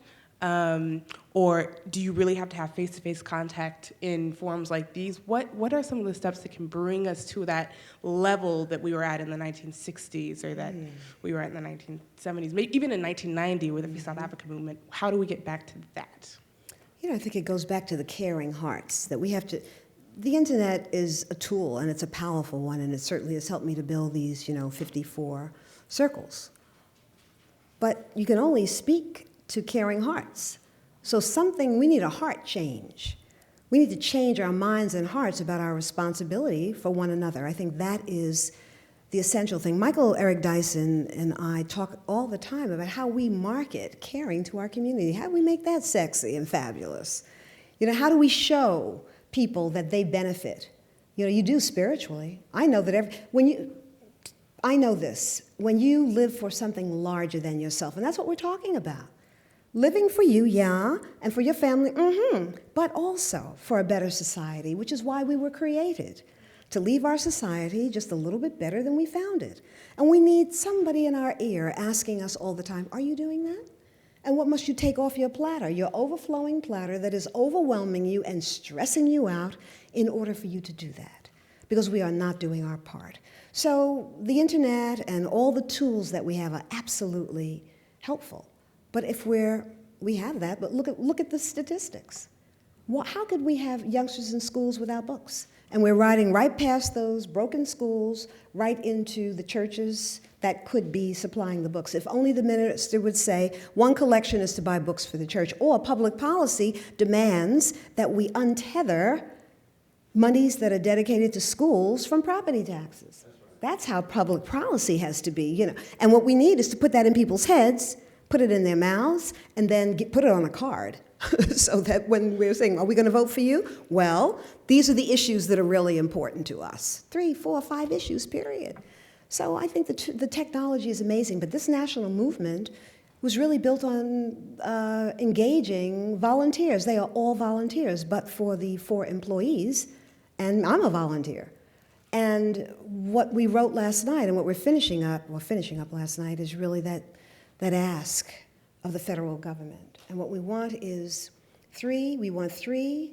Or do you really have to have face-to-face contact in forums like these? What are some of the steps that can bring us to that level that we were at in the 1960s or that we were at in the 1970s, maybe even in 1990 with the South Africa movement? How do we get back to that? You know, I think it goes back to the caring hearts, that we have to, the internet is a tool and it's a powerful one, and it certainly has helped me to build these, 54 circles. But you can only speak to caring hearts. So we need a heart change. We need to change our minds and hearts about our responsibility for one another. I think that is the essential thing. Michael Eric Dyson and I talk all the time about how we market caring to our community. How do we make that sexy and fabulous? How do we show people that they benefit? You do spiritually. I know that I know this. When you live for something larger than yourself, and that's what we're talking about. Living for you, yeah, and for your family, but also for a better society, which is why we were created, to leave our society just a little bit better than we found it. And we need somebody in our ear asking us all the time, are you doing that? And what must you take off your platter, your overflowing platter that is overwhelming you and stressing you out in order for you to do that? Because we are not doing our part. So the internet and all the tools that we have are absolutely helpful. But if we have that, but look at the statistics. How could we have youngsters in schools without books? And we're riding right past those broken schools, right into the churches that could be supplying the books. If only the minister would say, one collection is to buy books for the church, or public policy demands that we untether monies that are dedicated to schools from property taxes. That's how public policy has to be, And what we need is to put that in people's heads, put it in their mouths, and then put it on a card so that when we're saying, are we going to vote for you? Well, these are the issues that are really important to us. 3, 4, 5 issues, period. So I think the technology is amazing, but this national movement was really built on engaging volunteers. They are all volunteers, but for the 4 employees, and I'm a volunteer. And what we wrote last night and what we're finishing up last night is really that ask of the federal government. And what we want is 3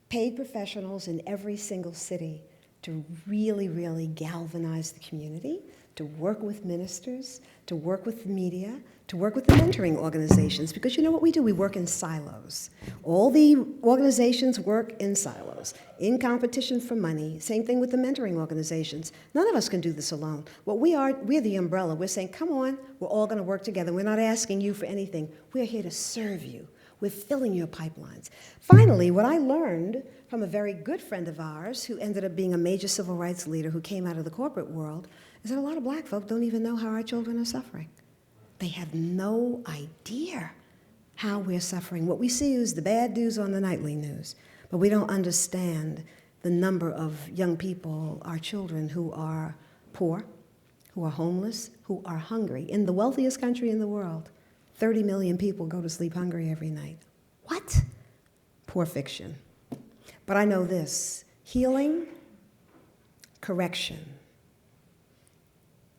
paid professionals in every single city to really, really galvanize the community, to work with ministers, to work with the media, to work with the mentoring organizations. Because you know what we do? We work in silos. All the organizations work in silos, in competition for money. Same thing with the mentoring organizations. None of us can do this alone. We're the umbrella. We're saying, come on, we're all going to work together. We're not asking you for anything. We're here to serve you. We're filling your pipelines. Finally, what I learned from a very good friend of ours who ended up being a major civil rights leader who came out of the corporate world is that a lot of black folk don't even know how our children are suffering. They have no idea how we're suffering. What we see is the bad news on the nightly news, but we don't understand the number of young people, our children, who are poor, who are homeless, who are hungry. In the wealthiest country in the world, 30 million people go to sleep hungry every night. What? Poor fiction. But I know this, healing, correction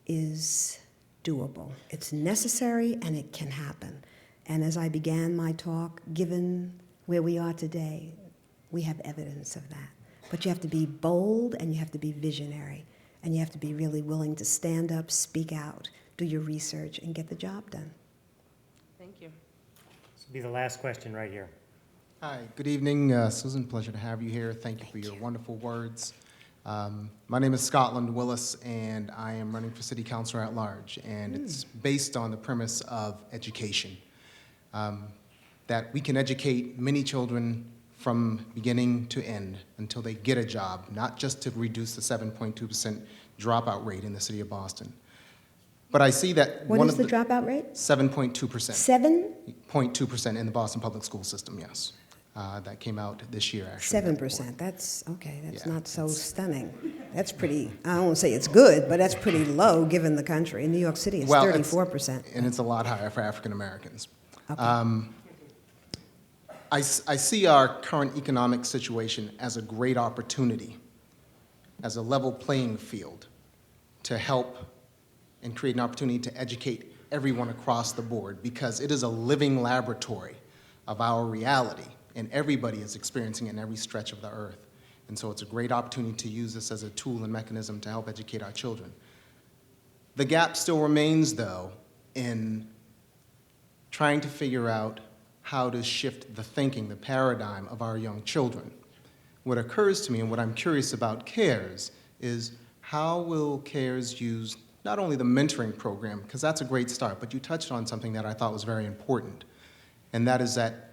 is doable. It's necessary and it can happen. And as I began my talk, given where we are today, we have evidence of that. But you have to be bold and you have to be visionary. And you have to be really willing to stand up, speak out, do your research, and get the job done. Thank you. This will be the last question right here. Hi, good evening, Susan. Pleasure to have you here. Thank you for your wonderful words. My name is Scotland Willis, and I am running for City Councilor at large. And it's based on the premise of education, that we can educate many children from beginning to end until they get a job, not just to reduce the 7.2% dropout rate in the city of Boston. But I see that What is the dropout rate? 7.2%. 7.2% in the Boston public school system, yes. That came out this year, actually. 7%, that's, okay, that's not so stunning. That's pretty, I won't say it's good, but that's pretty low given the country. In New York City, it's 34%. And it's a lot higher for African Americans. Okay. I see our current economic situation as a great opportunity, as a level playing field, to help and create an opportunity to educate everyone across the board, because it is a living laboratory of our reality, and everybody is experiencing it in every stretch of the earth. And so it's a great opportunity to use this as a tool and mechanism to help educate our children. The gap still remains, though, in trying to figure out how to shift the thinking, the paradigm of our young children. What occurs to me and what I'm curious about CARES is how will CARES use not only the mentoring program, because that's a great start, but you touched on something that I thought was very important, and that is that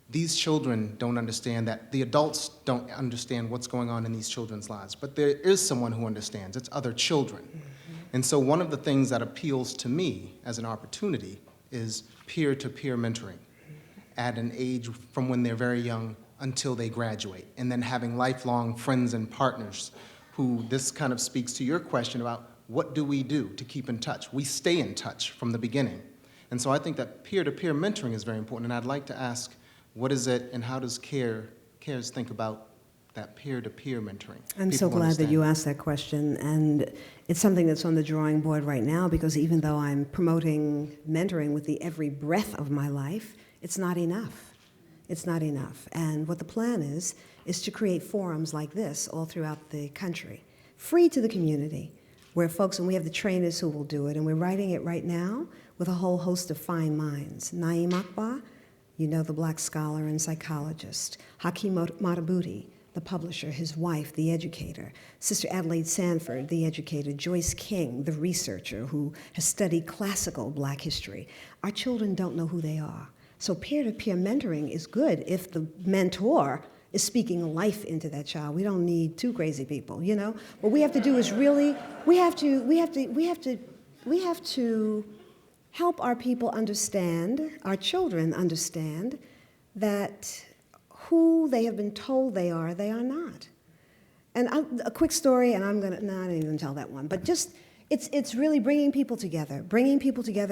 these children don't understand, that the adults don't understand what's going on in these children's lives, but there is someone who understands. It's other children. And so one of the things that appeals to me as an opportunity is peer-to-peer mentoring at an age from when they're very young until they graduate, and then having lifelong friends and partners who, this kind of speaks to your question about what do we do to keep in touch. We stay in touch from the beginning. And so I think that peer-to-peer mentoring is very important, and I'd like to ask, what is it and how does CARES think about that peer-to-peer mentoring? I'm so glad that you asked that question, and it's something that's on the drawing board right now, because even though I'm promoting mentoring with the every breath of my life, it's not enough. It's not enough. And what the plan is to create forums like this all throughout the country, free to the community, where folks, and we have the trainers who will do it, and we're writing it right now with a whole host of fine minds. Naeem Akbar, you know, the black scholar and psychologist. Hakeem Madhubuti, the publisher, his wife, the educator. Sister Adelaide Sanford, the educator. Joyce King, the researcher who has studied classical black history. Our children don't know who they are. So peer-to-peer mentoring is good if the mentor is speaking life into that child. We don't need two crazy people, you know? What we have to do is really, we have to help our people understand, our children understand, that who they have been told they are not. And a quick story, and I'm gonna, no, I didn't even tell that one, but just, it's really bringing people together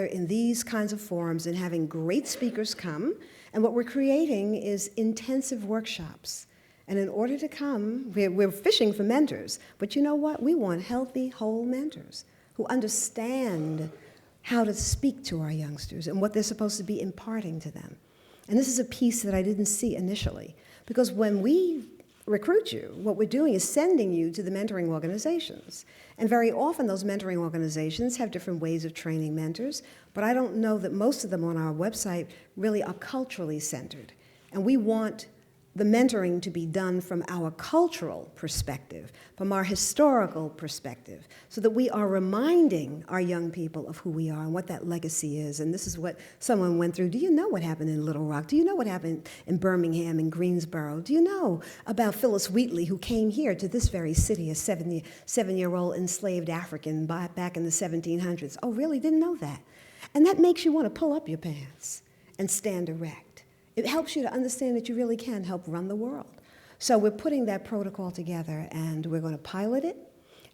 in these kinds of forums and having great speakers come. And what we're creating is intensive workshops. And in order to come, we're fishing for mentors, but you know what? We want healthy, whole mentors who understand how to speak to our youngsters and what they're supposed to be imparting to them. And this is a piece that I didn't see initially, because when we recruit you, what we're doing is sending you to the mentoring organizations. And very often those mentoring organizations have different ways of training mentors, but I don't know that most of them on our website really are culturally centered. And we want the mentoring to be done from our cultural perspective, from our historical perspective, so that we are reminding our young people of who we are and what that legacy is. And this is what someone went through. Do you know what happened in Little Rock? Do you know what happened in Birmingham and Greensboro? Do you know about Phyllis Wheatley, who came here to this very city, a seven-year-old enslaved African back in the 1700s? Oh, really? Didn't know that. And that makes you want to pull up your pants and stand erect. It helps you to understand that you really can help run the world. So we're putting that protocol together, and we're going to pilot it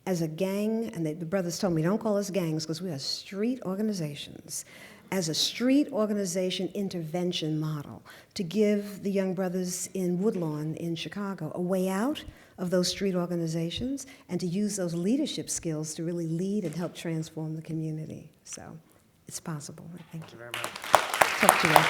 as a gang. And the brothers told me, don't call us gangs, because we are street organizations. As a street organization intervention model to give the young brothers in Woodlawn in Chicago a way out of those street organizations and to use those leadership skills to really lead and help transform the community. So it's possible. Thank you very much. Talk to you later.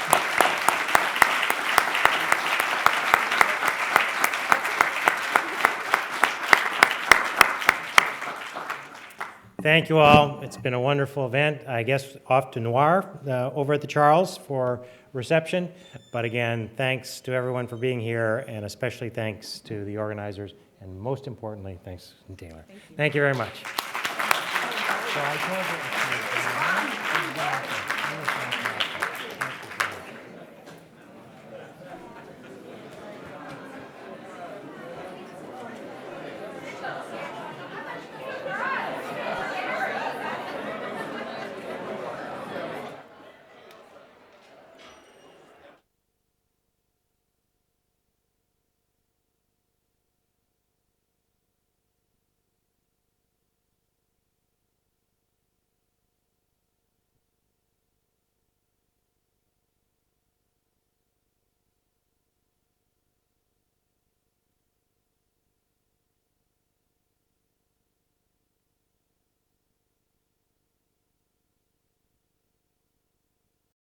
Thank you all. It's been a wonderful event. I guess off to Noir over at the Charles for reception. But again, thanks to everyone for being here, and especially thanks to the organizers, and most importantly, thanks to Taylor. Thank you very much. So I told you.